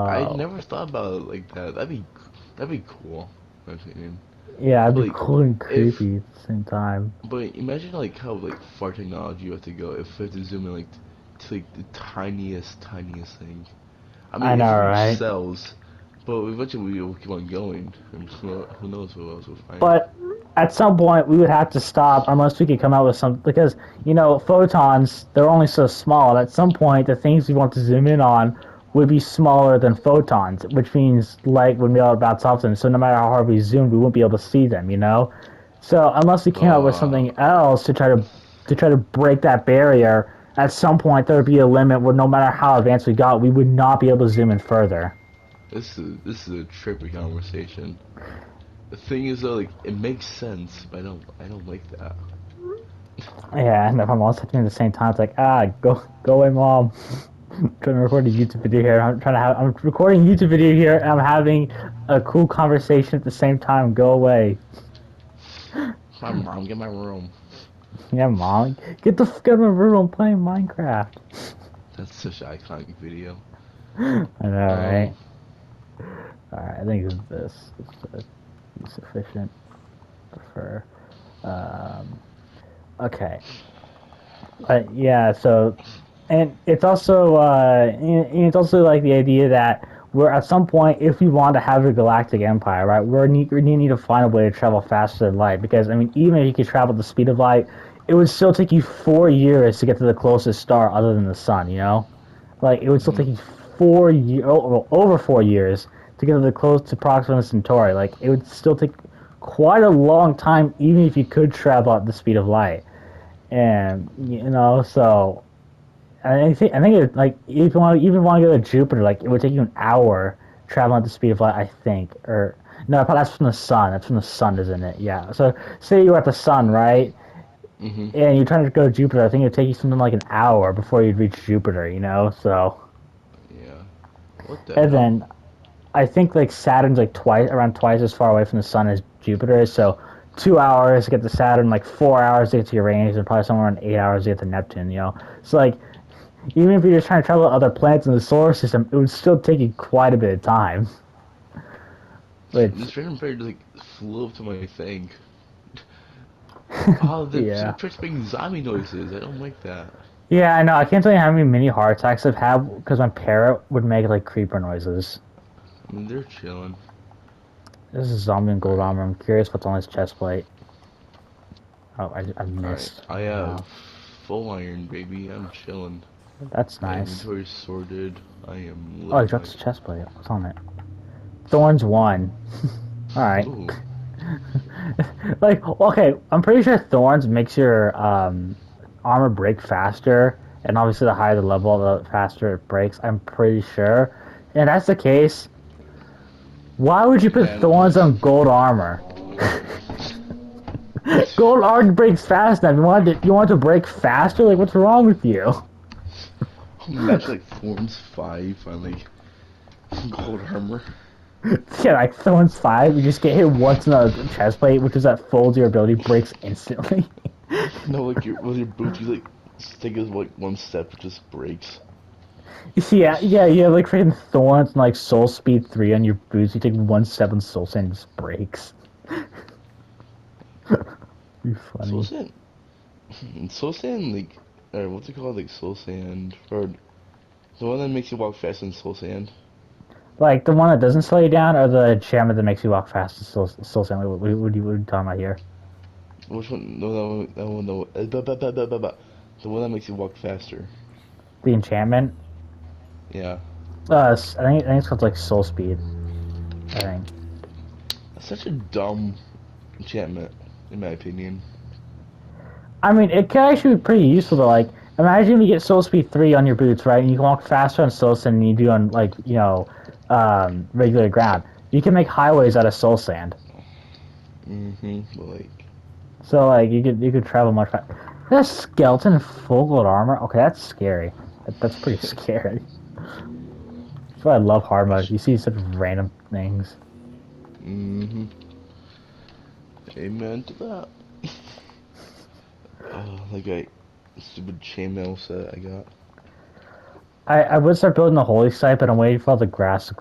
I oh, never thought about it like that. That'd be cool. In my opinion. yeah, it'd But be like, cool and if creepy at the same time. but imagine like how like far technology you have to go if we have to zoom in like to like the tiniest thing. I I mean, know, if it reaches right? cells, but eventually we will keep on going, and who knows what else we'll find. But at some point, we would have to stop unless we could come out with some. Because, photons, they're only so small. At some point, the things we want to zoom in on would be smaller than photons, which means light would be able to bounce off them. So no matter how hard we zoomed, we wouldn't be able to see them. So unless we came up with Uh, something else to try to break that barrier, at some point there would be a limit where no matter how advanced we got, we would not be able to zoom in further. this is a trippy conversation. The thing is though, like it makes sense, but I don't like that. Yeah, and if I'm all sitting at the same time, it's like, go away, mom. I'm trying to record a YouTube video here. I'm recording a YouTube video here, and I'm having a cool conversation at the same time. Go away. My mom, get my room. Yeah, mom, get the fuck out of my room. I'm playing Minecraft. That's such an iconic video. I know, Um, right? All right, I think this is sufficient for. Um, okay, but yeah, so and it's also like the idea that we're at some point, if we want to have a galactic empire, right, we need to find a way to travel faster than light, because I mean, even if you could travel at the speed of light, it would still take you 4 years to get to the closest star other than the sun. Like it would still mhm. take you 4 years, over 4 years to get to the close to Proxima Centauri. Like it would still take quite a long time, even if you could travel at the speed of light. And so I think it, like if you want to go to Jupiter, like it would take you an hour traveling at the speed of light. I think, or no, but that's from the sun. That's from the sun, isn't it? Yeah. So say you're at the sun, right? Mhm. And you're trying to go to Jupiter. I think it'd take you something like an hour before you'd reach Jupiter. So Yeah. What the and hell? then I think like Saturn's like around twice as far away from the sun as Jupiter is. So 2 hours to get to Saturn, like 4 hours to get to Uranus, and probably somewhere around 8 hours to get to Neptune. So like even if you're just trying to travel to other planets in the solar system, it would still take you quite a bit of time. Which, This random bird just like flew up to my thing. Oh, the yeah. Twitch making zombie noises. I don't like that. Yeah, I know. I can't tell you how many mini heart attacks I've had because my parrot would make like creeper noises. I mean, they're chilling. This is zombie in gold Alright. armor. I'm curious what's on his chest plate. Oh, I Alright. missed. I have Wow. full iron, baby. I'm chilling. That's My nice. inventory's sorted. I am Oh, he living dropped life. his chest plate. What's on it? Thorns 1. Alright. Ooh. Like, okay, I'm pretty sure Thorns makes your armor break faster, and obviously the higher the level, the faster it breaks. I'm pretty sure. And that's the case. Why would you put Yeah, Thorns on gold armor? Gold armor breaks fast now. You want to break faster? Like, what's wrong with you? imagine like Thorns 5 on like gold armor. Yeah, like Thorns 5, you just get hit once in the chest plate, which is that folds your ability, breaks instantly. No, like with your boots, you like take it like one step, it just breaks. Yeah, yeah, you have like freaking Thorns and like Soul Speed 3 on your boots. You take 1 step Soul Sand and it just breaks. Be Soul funny. Sand, Soul Sand, like, or what's it called, like Soul Sand, or the one that makes you walk fast in Soul Sand. Like the one that doesn't slow you down, or the enchantment that makes you walk fast. Soul Sand. What are you talking about here? Which one? No, that one, no. The one that makes you walk faster. The enchantment. Yeah, I think it's called like Soul Speed. I think. that's such a dumb enchantment, in my opinion. I mean, it can actually be pretty useful to like. Imagine you get Soul Speed 3 on your boots, right? And you can walk faster on Soul Sand than you do on like regular ground. You can make highways out of Soul Sand. But like, So like you could travel much faster. That skeleton in full gold armor. Okay, that's scary. That's pretty scary. That's why I love hard mode. You see such random things. mm-hmm. Amen to that. Like a stupid chainmail set I got. I would start building the holy site, but I'm waiting for all the grass to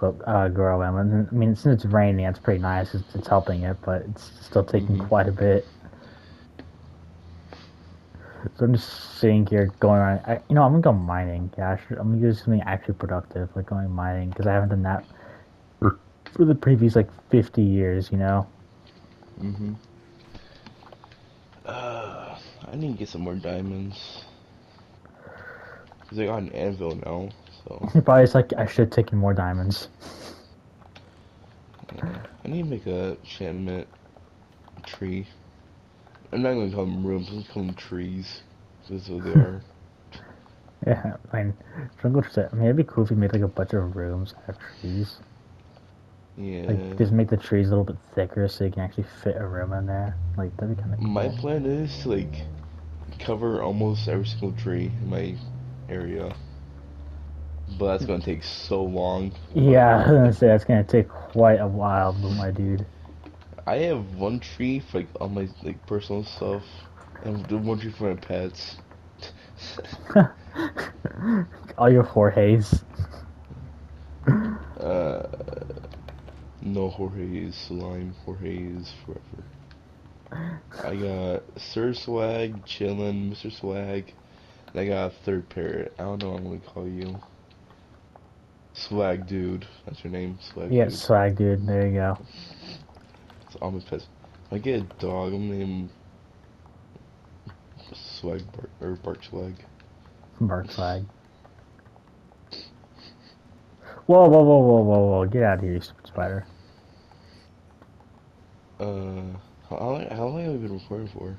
grow in. I mean, since it's raining, it's pretty nice. It's helping it, but it's still taking Mm-hmm. quite a bit. So I'm just sitting here going around. I'm gonna go mining. Yeah, I'm gonna do something actually productive, like going mining, because I haven't done that for the previous like 50 years. Mm-hmm. I need to get some more diamonds. Because I got an anvil now, so... Probably it's like I should have taken more diamonds. Yeah. I need to make a enchantment tree. I'm not gonna call them rooms, I'm gonna call them trees. That's what they are. Yeah, I mean, jungle trees. I mean, it'd be cool if we made like a bunch of rooms that have trees. Like, Yeah. just make the trees a little bit thicker so you can actually fit a room in there. Like, that'd be kind of My cool. plan is to, like, cover almost every single tree in my area. But that's gonna take so long. But Yeah, I was gonna say that's gonna take quite a while, but my dude. I have one tree for like all my like personal stuff, and one tree for my pets. All your Jorge's. uh, no Jorge is slime. Jorge is forever. I got Sir Swag, chillin', Mr. Swag, and I got a third parrot. I don't know what I'm gonna call you. Swag Dude. That's your name, Swag Yeah, Dude. swag, dude. There you go. It's all my pets. If I get a dog, I'm gonna name him Swag Bark or Bark Swag. Bark swag. Whoa, whoa, whoa, whoa, whoa, whoa! Get out of here, you stupid spider. How long have we been recording for?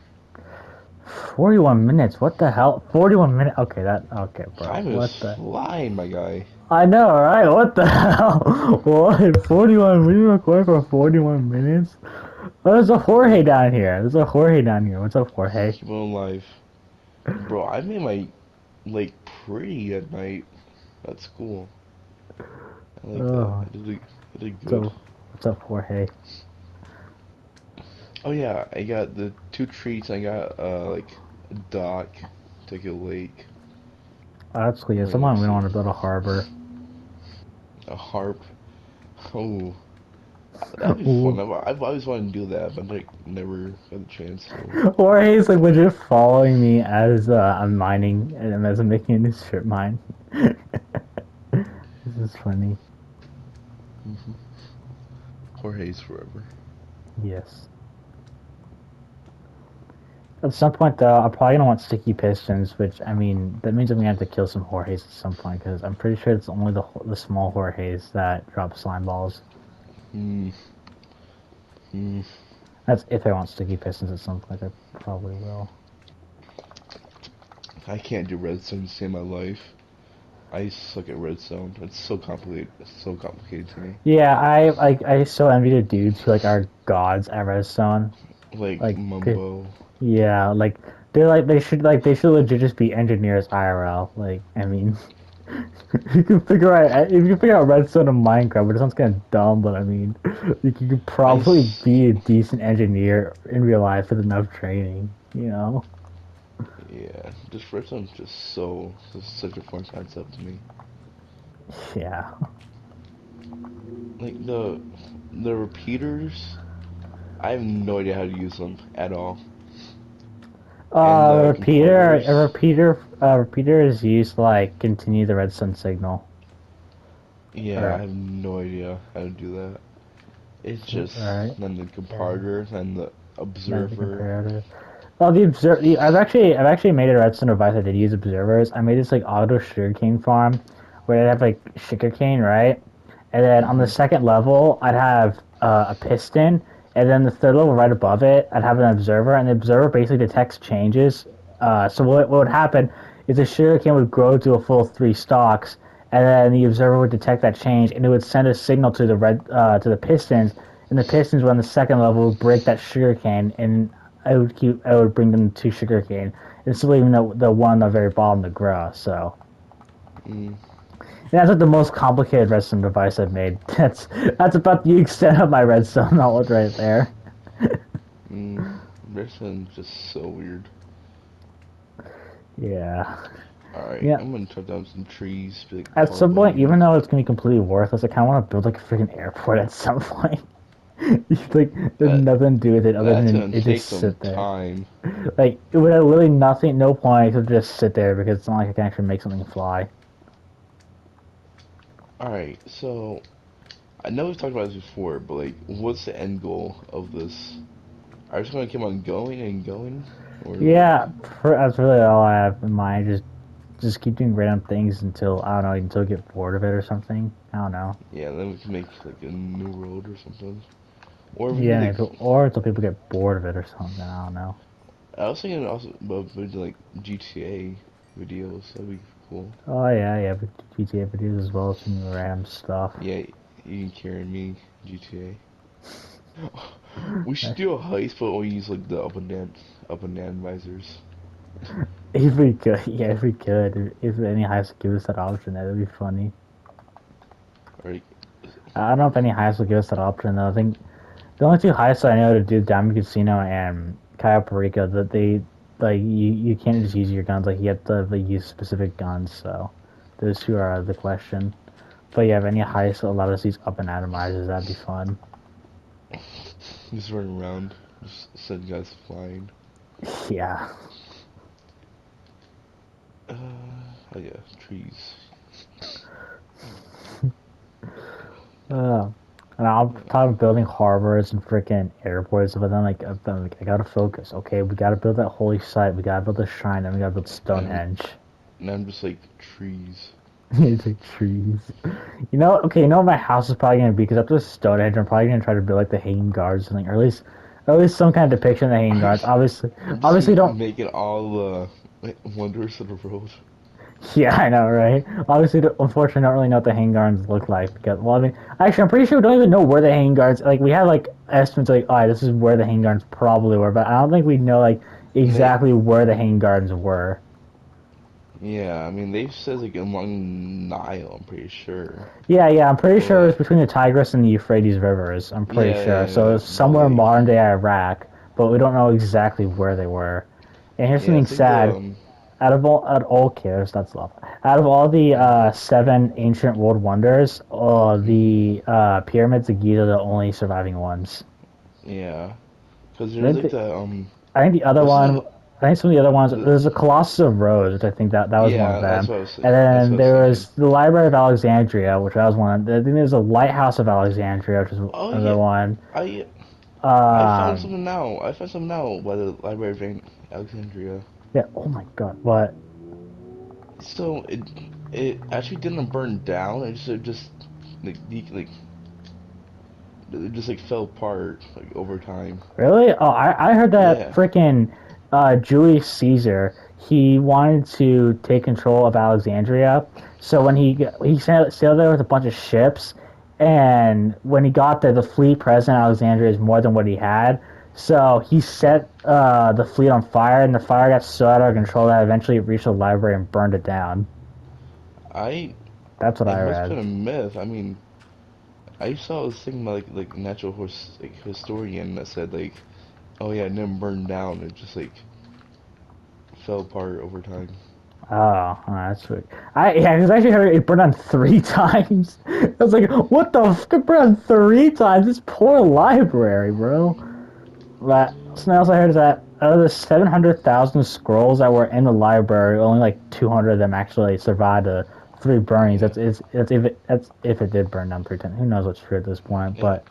41 minutes. What the hell? 41 minutes. Okay, Okay, bro. Time is What the? flying, my guy. I know, right? What the hell? What? 41? We record for 41 minutes? Oh, there's a Jorge down here. There's a Jorge down here. What's up, Jorge? Keep on live. Bro, I made my lake pretty at night. That's cool. I like that. Oh, I did good. so what's up, Jorge? Oh yeah, I got the two treats. I got like a dock, take a lake. Oh, that's clear. Wait, let me Someone we don't see. want to build a harbor. A harp. Oh, that'd be fun. Ooh. I've always wanted to do that, but like never got the chance to. Jorge's like legit following me as I'm mining and as I'm making a new strip mine. This is funny. Hmm. Jorge's forever. Yes. At some point, though, I'm probably gonna want sticky pistons, which I mean that means I'm gonna have to kill some Jorge's at some point because I'm pretty sure it's only the small Jorge's that drop slime balls. Hmm. Hmm. That's if I want sticky pistons at some point. I probably will. I can't do redstone to save my life. I suck at redstone. It's so complicated. It's so complicated to me. Yeah, I so envy the dudes who like are gods at redstone. Like Like, Mumbo. yeah, like they should legit just be engineers IRL. Like, I mean, if you can figure out redstone in Minecraft, but it sounds kind of dumb. But I mean, you could I probably be a decent engineer in real life with enough training. yeah, just redstone's just such a fun concept to me. Yeah. Like the repeaters, I have no idea how to use them at all. And the comparders, A repeater is used to like continue the redstone signal. yeah, I Or have no idea how to do that. It's just right. then the Yeah. comparder, then the Then the observer. comparator. Well, I've actually made a redstone device that did use observers. I made this like auto sugarcane farm where I'd have like sugarcane, right? And then on the Hmm. second level, I'd have a piston, and then the third level right above it, I'd have an observer, and the observer basically detects changes. So what would happen is the sugarcane would grow to a full 3 stalks, and then the observer would detect that change, and it would send a signal to the pistons, and the pistons on the second level would break that sugarcane, and I would bring them to sugarcane, and still leaving the one on the very bottom to grow. So Mm, that's like the most complicated redstone device I've made. That's about the extent of my redstone knowledge right there. mm. Redstone's just so weird. Yeah. Alright, Yeah. I'm gonna chop down some trees, be like At Paul some point, Bunyan. even though it's gonna be completely worthless, I kind of want to build like a freaking airport at some point. Like, there's That nothing to do with it other that's than gonna it take just some sit there. time. Like, it would have literally nothing, no point to just sit there because it's not like I can actually make something fly. All right, so I know we've talked about this before, but like, what's the end goal of this? Are you just gonna keep on going and going, or Yeah, that's really all I have in mind. Just keep doing random things until I don't know, until I get bored of it or something. I don't know. yeah, then we can make like a new world or something, or we can be Yeah, like, maybe, or until people get bored of it or something. I don't know. I was thinking also about doing like GTA videos. That'd be cool. Oh yeah, yeah, but GTA videos as well as some random stuff. Yeah, you can carry me GTA. We should That's- do a heist, but we use like the up and down visors. If we could, yeah, if we could, if any heist would give us that option, that would be funny. Or like, I don't know if any heist will give us that option though. I think the only two heists I know to do Diamond Casino and Cayo Perico that they like you can't just use your guns like you have to like, use specific guns. So those two are out of the question. But yeah, if any heist allowed us to use up and atomizers, that'd be fun. just running around, just send guys flying. Yeah. Oh yeah, trees. Uh, and I'm talking about building harbors and freaking airports, but then like I gotta focus. Okay, we gotta build that holy site. We gotta build the shrine, and we gotta build And Stonehenge. now I'm just like trees. It's like trees. Okay, you know what my house is probably gonna be because after Stonehenge, I'm probably gonna try to build like the Hanging Guards or something, or at least some kind of depiction of the Hanging Guards. I'm just Obviously, don't. making all wonders of the world. Yeah, I know, right? Obviously, unfortunately, I don't really know what the Hanging Guards look like because, well, I mean, actually, I'm pretty sure we don't even know where the Hanging Guards. Like, we have like estimates, like, oh, this is where the Hanging Guards probably were, but I don't think we know like They, exactly where the Hanging Gardens were. yeah, I mean they says like along Nile. I'm pretty sure, Yeah, yeah, I'm pretty sure it was but between the Tigris and the Euphrates rivers. I'm pretty sure. So yeah, it's but somewhere in like modern day Iraq, but we don't know exactly where they were. And here's yeah, I something think the sad. Out of all cares, that's love. Out of all the seven ancient world wonders, the pyramids of Giza are the only surviving ones. yeah, because I there's think like the, the I think the other what's one. the I think some of the other ones. the There's the Colossus of Rhodes, which I think that was one of yeah, them. And that's then what I was there thinking. was the Library of Alexandria, which I was one. I think there's a Lighthouse of Alexandria, which is Oh another yeah, one. I I found Um, something now. I found something now by the Library of Alexandria. yeah. Oh my God. What? So it actually didn't burn down. It just like it just like fell apart like over time. Really? Oh, I heard that Yeah. freaking Julius Caesar. He wanted to take control of Alexandria. So when he sailed there with a bunch of ships, and when he got there, the fleet present in Alexandria is more than what he had. So he set the fleet on fire, and the fire got so out of control that eventually it reached the library and burned it down. I That's what It I must have read. been a myth. I mean, I saw this thing by like natural horse like historian that said like, oh yeah, it never burned down. It just like fell apart over time. Oh, that's sweet. Because I actually heard it burned on three times. I was like, what the fuck? It burned on three times? This poor library, bro. But something else I heard is that out of the 700,000 scrolls that were in the library, only like 200 of them actually survived the three burnings. Yeah, That's if it did burn down three times. Who knows what's true at this point? yeah. But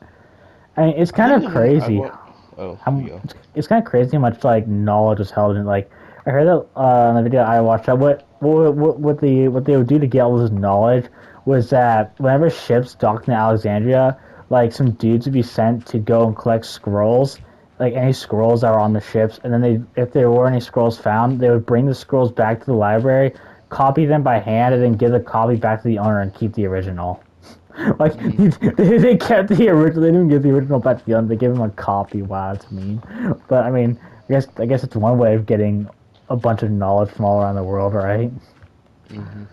I mean, it's I kind think of the one I crazy. want. Oh, you How go. it's kind of crazy how much like knowledge is held in like I heard that in the video I watched that what they would do to get all this knowledge was that whenever ships docked in Alexandria, like some dudes would be sent to go and collect scrolls, like any scrolls that were on the ships, and then they if there were any scrolls found, they would bring the scrolls back to the library, copy them by hand, and then give the copy back to the owner and keep the original. Like Mm, they kept the original. They didn't give the original back to the owner. They gave him a copy. Wow, that's mean. But I mean, I guess it's one way of getting a bunch of knowledge from all around the world, right? mm-hmm.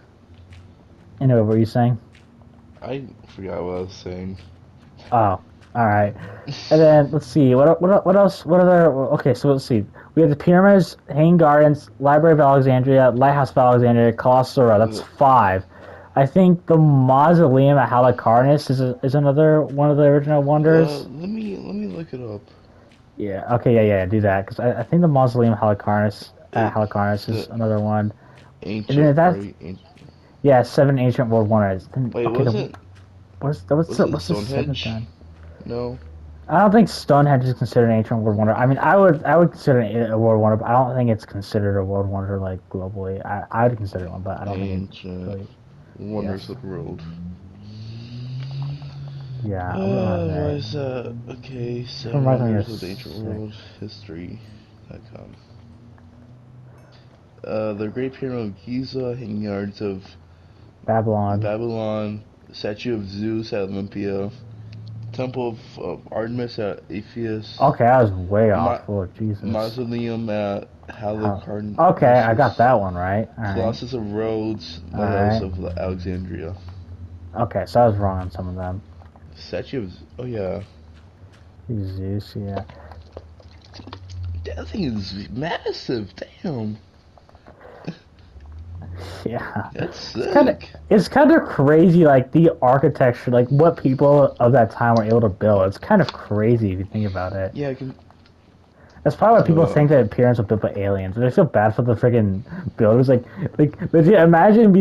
Anyway, what were you saying? I forgot what I was saying. Oh, all right. And then let's see what else? What other? Okay, so let's see. We have the pyramids, Hanging Gardens, Library of Alexandria, Lighthouse of Alexandria, Colosseum. That's Uh, five. I think the mausoleum at Halicarnassus is another one of the original wonders. look it up. Yeah. Okay. Yeah. Do that because I think the Mausoleum Halicarnassus Halicarnassus is The another one. And then ancient, if that's right? yeah, 7 ancient world wonders. Then Wait, okay, wasn't what's was it what's the seventh Stonehenge? then? No. I don't think Stonehenge is considered an ancient world wonder. I mean, I would consider it a world wonder, but I don't think it's considered a world wonder like globally. I would consider it one, but I don't think it Ancient really. wonders Yes. of the world. Yeah. What are Why they? is that? Okay, This seven reminds me of wonders of the ancient six. world history.com. The Great Pyramid of Giza, Hanging Yards of Babylon. Babylon, Statue of Zeus at Olympia, Temple of Artemis at Ephesus, Okay, I was way off. Ma- Oh Jesus. Mausoleum at How? Okay, I got Halicarnassus, that one right. All right. Colossus of Rhodes, All Lighthouse right. of Alexandria, Okay, so I was wrong on some of them. Statue of oh yeah, Zeus. Yeah. that thing is massive. Damn, Yeah. that's It's kind of sick. it's kind of crazy, like the architecture, like what people of that time were able to build. It's kind of crazy if you think about it. Yeah, I can. That's probably why people Uh, think that appearance was built by aliens. And I feel bad for the freaking builders. Like, legit, imagine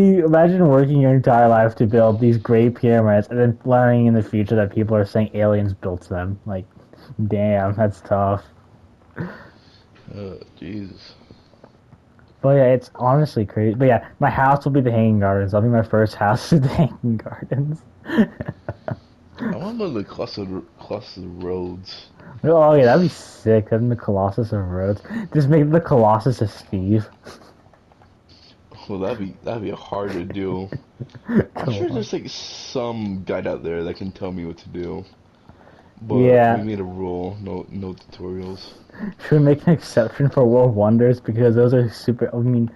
working your entire life to build these great pyramids, and then learning in the future that people are saying aliens built them. Like, damn, that's tough. Jesus. But yeah, it's honestly crazy. But yeah, my house will be the Hanging Gardens. That'll be my first house with the Hanging Gardens. I want to know the cluster roads. Oh yeah, that'd be sick. Having the Colossus of Rhodes. Just make the Colossus of Steve. Well, that'd be hard to do. I'm sure Come on. there's like some guide out there that can tell me what to do. But we Yeah. made a rule, no tutorials. Should we make an exception for World Wonders because those are super? I mean,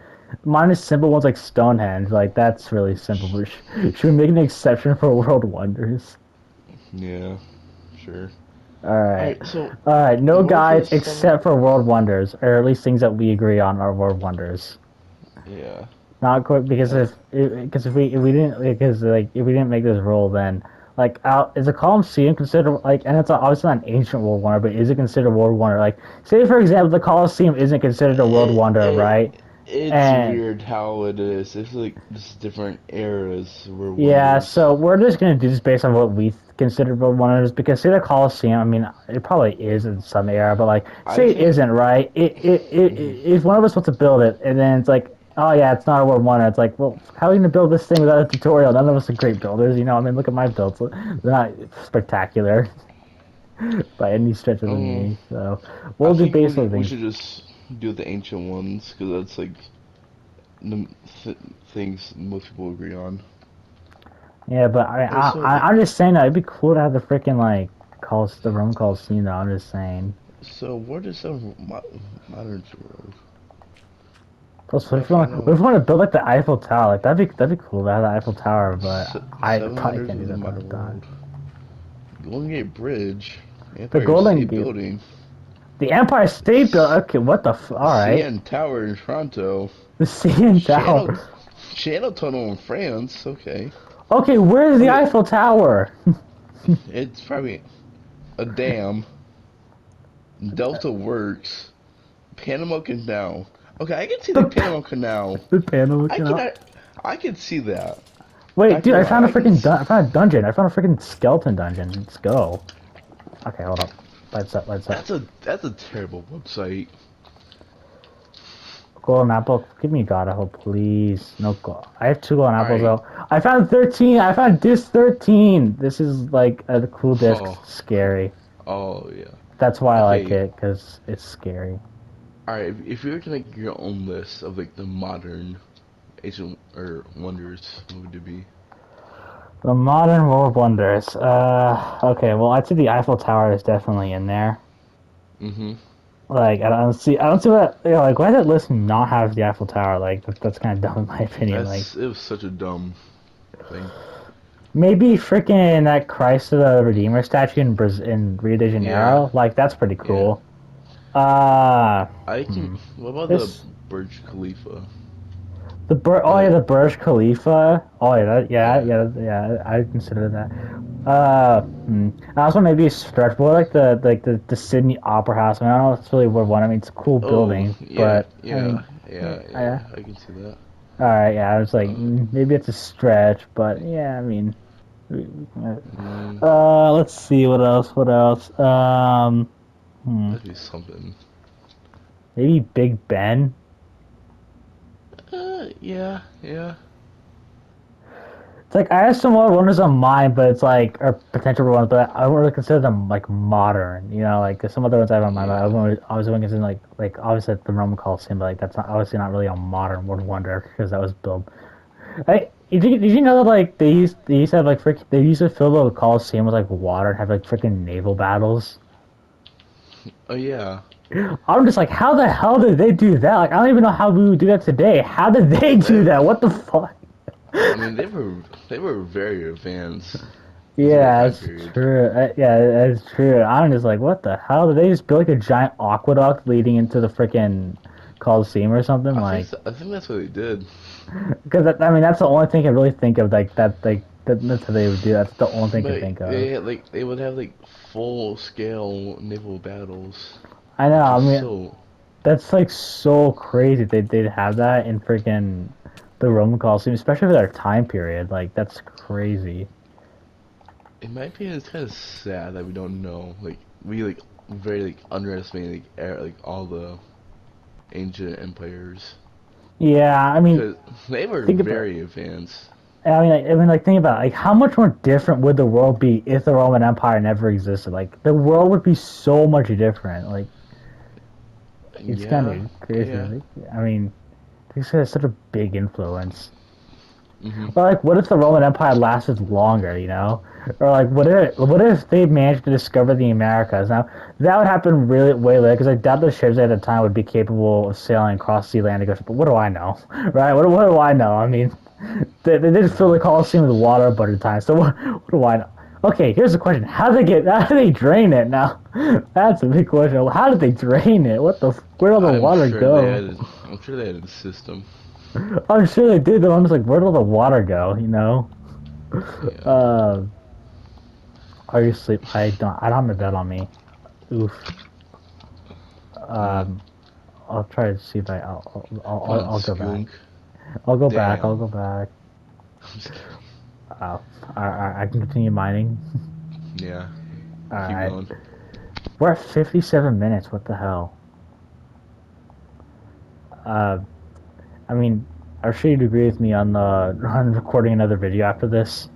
mine is simple ones like Stonehenge. Like that's really simple. But should we make an exception for World Wonders? Yeah, sure. All right, Alright, so all right. No what was the guides seven? except for World Wonders, or at least things that we agree on are World Wonders. Yeah. Not quite because Uh, if we didn't because like if we didn't make this rule then like out is the Colosseum considered like and it's obviously not an ancient world wonder but is it considered a world wonder like say for example the Colosseum isn't considered a world it, wonder right it's and weird how it is. It's like just different eras were yeah wonders. so we're just gonna do this based on what we consider world wonders because say the Colosseum I mean it probably is in some era but like I say it think. isn't right Mhm. if one of us wants to build it and then it's like oh yeah, it's not a world wonder. It's like, well, how are you gonna build this thing without a tutorial? None of us are great builders, you know. I mean, look at my builds; they're not spectacular by any stretch of the Um, meaning. So I we'll do think basic we things. should just do the ancient ones because that's like the things most people agree on. Yeah, but Wait, I'm just saying that it'd be cool to have the freaking like the Roman Colosseum. Though I'm just saying. so what is some modern world? Plus, Gotta find what if out. we want to build like the Eiffel Tower? Like that'd be cool to have the Eiffel Tower, but I Seven probably wonders can't do of the that by the modern time. world. Golden Gate Bridge, The Empire Golden State Gate, Building, the Empire State Building. Okay, what the? All right, CN Tower in Toronto, the CN Channel Tower. Channel Tunnel in France. Okay. Okay, where's the Okay, Eiffel Tower? it's probably a dam. Delta Works, Panama Canal. Okay, I can see the The Panama Canal. the panel I canal. can I can see that. Wait, Not dude, gonna I lie, found a I can. freaking I found a dungeon. I found a freaking skeleton dungeon. Let's go. Okay, hold up. Lights up, lights up. That's a terrible website. Golden apple. Give me God apple, please. No gold. I have two golden All apples right. though. I found 13. I found disc 13. This is like a cool disc. Oh, Scary. oh yeah. That's why I like Okay. it because it's scary. All right. If you were to make your own list of like the modern ancient or wonders, what would it be? The modern world wonders. Okay. Well, I'd say the Eiffel Tower is definitely in there. Mm-hmm. Like I don't see what like why does that list not have the Eiffel Tower? Like that's kind of dumb in my opinion. Like It was such a dumb thing. maybe freaking that Christ of the Redeemer statue in in Rio de Yeah. Janeiro. Like that's pretty Yeah. cool. Uh I can. hmm. What about the This Burj Khalifa? Oh yeah, Like, the Burj Khalifa. Oh yeah, yeah. I consider that. I also maybe a stretch, more like the Sydney Opera House. I mean, I don't know if it's really what one. I mean, it's a cool Oh, building, yeah, but I yeah, mean, yeah, I, yeah. I can see that. all right, yeah. I was like, Uh, maybe it's a stretch, but yeah, I mean, mm, let's see what else. What else? Hmm, that'd be something. maybe Big Ben. Yeah, yeah. It's like I have some other wonders on mine, but it's like or potential ones, but I don't really consider them like modern. You know, like there's some other ones I have on mine. But Yeah. I was only considering like obviously the Roman Colosseum, but like that's not obviously not really a modern world wonder because that was built. Did you know that like they used to have like they used to fill the Colosseum with like water and have like freaking naval battles. Oh, yeah. I'm just like, how the hell did they do that? Like, I don't even know how we would do that today. How did they do They, that? What the fuck? I mean, they were very advanced for their Yeah, time it's period. true. Yeah, that's true. I'm just like, what the hell? Did they just build like a giant aqueduct leading into the freaking Coliseum or something? Like, I think that's what they did. because I mean, that's the only thing I really think of. That's how they would do. That's the only thing I could But think of. they would have like full scale naval battles, I know. which I is mean, so. that's like so crazy. They'd have that in freaking the Roman Coliseum, especially for their time period. Like, that's crazy. In my opinion, it's kind of sad that we don't know. Like we like very like underestimate like all the ancient empires Yeah, I mean, because they were think about. very advanced. Think about it. Like, how much more different would the world be if the Roman Empire never existed? Like, the world would be so much different. Like, it's kind Yeah, of crazy. yeah. Like, I mean, this has such a big influence. Mhm. Or like, what if the Roman Empire lasted longer? You know, or like, what if they managed to discover the Americas? Now, that would happen really way later because I doubt the ships at the time would be capable of sailing across the Atlantic Ocean. But what do I know, right? What do I know? I mean, they did fill the Mhm. Coliseum with water a bunch of times. So what do I know? Okay, here's the question: how do they drain it now? That's a big question. How did they drain it? Where did all the I'm water sure they go? had. I'm sure they had a system. I'm sure they did, but I'm just like, where did all the water go? You know? Yeah. Uh, are you asleep? I don't have my bed on me. Oof. Mm. Um, I'll try to see if Come on, I'll go back. skunk. I'll go back. I'll Damn. go back. I'm just kidding. Oh, I can continue mining. Yeah. All Keep right. going. We're at 57 minutes. What the hell? Uh, I mean, I'm sure you'd agree with me on the on recording another video after this.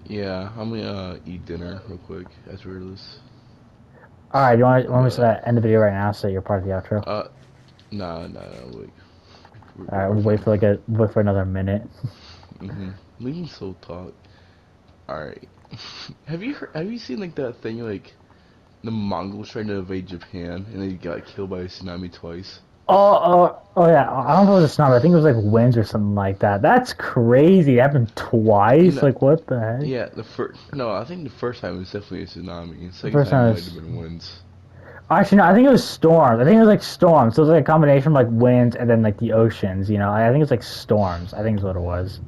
Yeah, I'm gonna eat dinner real quick after this. All right, want me But to end the video right now so you're part of the outro? uh, nah, nah, like All right, we're fine. wait for another minute. We can still talk. All right. Have you seen like that thing like the Mongols trying to invade Japan and they got killed by a tsunami twice? Oh yeah. I don't know if it was a tsunami. I think it was like winds or something like that. That's crazy. It happened You twice. know, Like what the heck? yeah. The first no, I think the first time was definitely a tsunami. The The second first time time might have was been winds. actually no. I think it was storms. I think it was like storms. So it was like a combination of like winds and then like the oceans. You know, I think it's like storms. I think is what it was.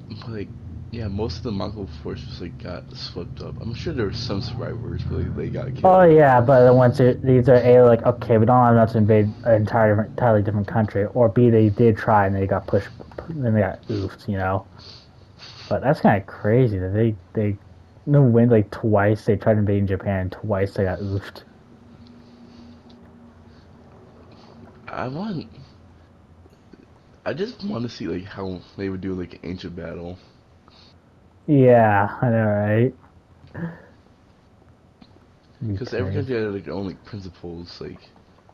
But like, yeah, most of the Mongol forces like got swept up. I'm sure there were some survivors, but like, they got Oh killed. yeah, but then once these are A like okay, we don't have enough to invade an entirely different country, or B they did try and they got pushed, then they got oofed, you know. But that's kind of crazy that they no win like twice. They tried invading Japan and twice they got oofed. I want, I just want to see like how they would do like ancient battle. Yeah, I know, right? Be Because every crazy. country had like their own like principles. Like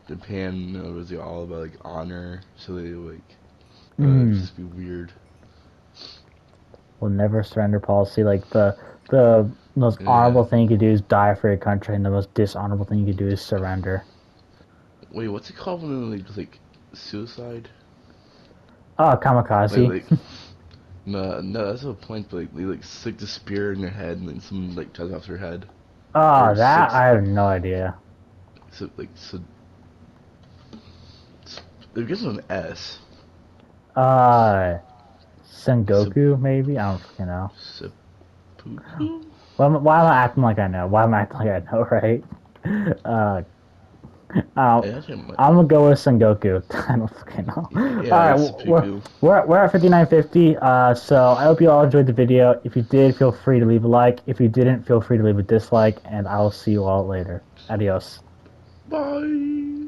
Japan, was like, all about like honor, so they like it'd Mm. just be weird. Will never surrender policy. Like the most Yeah. honorable thing you could do is die for your country, and the most dishonorable thing you could do is surrender. Wait, what's it called when they just like suicide? Oh, kamikaze. Like no, no, that's a point. But like they like stick the spear in their head, and then someone like cuts off their head, Oh, or that six. I have no idea. So like so it begins with an S. Sengoku, maybe? I don't fucking know. Seppuku? Why am I acting like I know? Why am I acting like I know, right? Uh, uh, Yeah, I think I'm gonna go with Sengoku. I don't fucking know. yeah, Alright, it's seppuku. we're at 5950. So I hope you all enjoyed the video. If you did, feel free to leave a like. If you didn't, feel free to leave a dislike, and I will see you all later. Adios. Bye.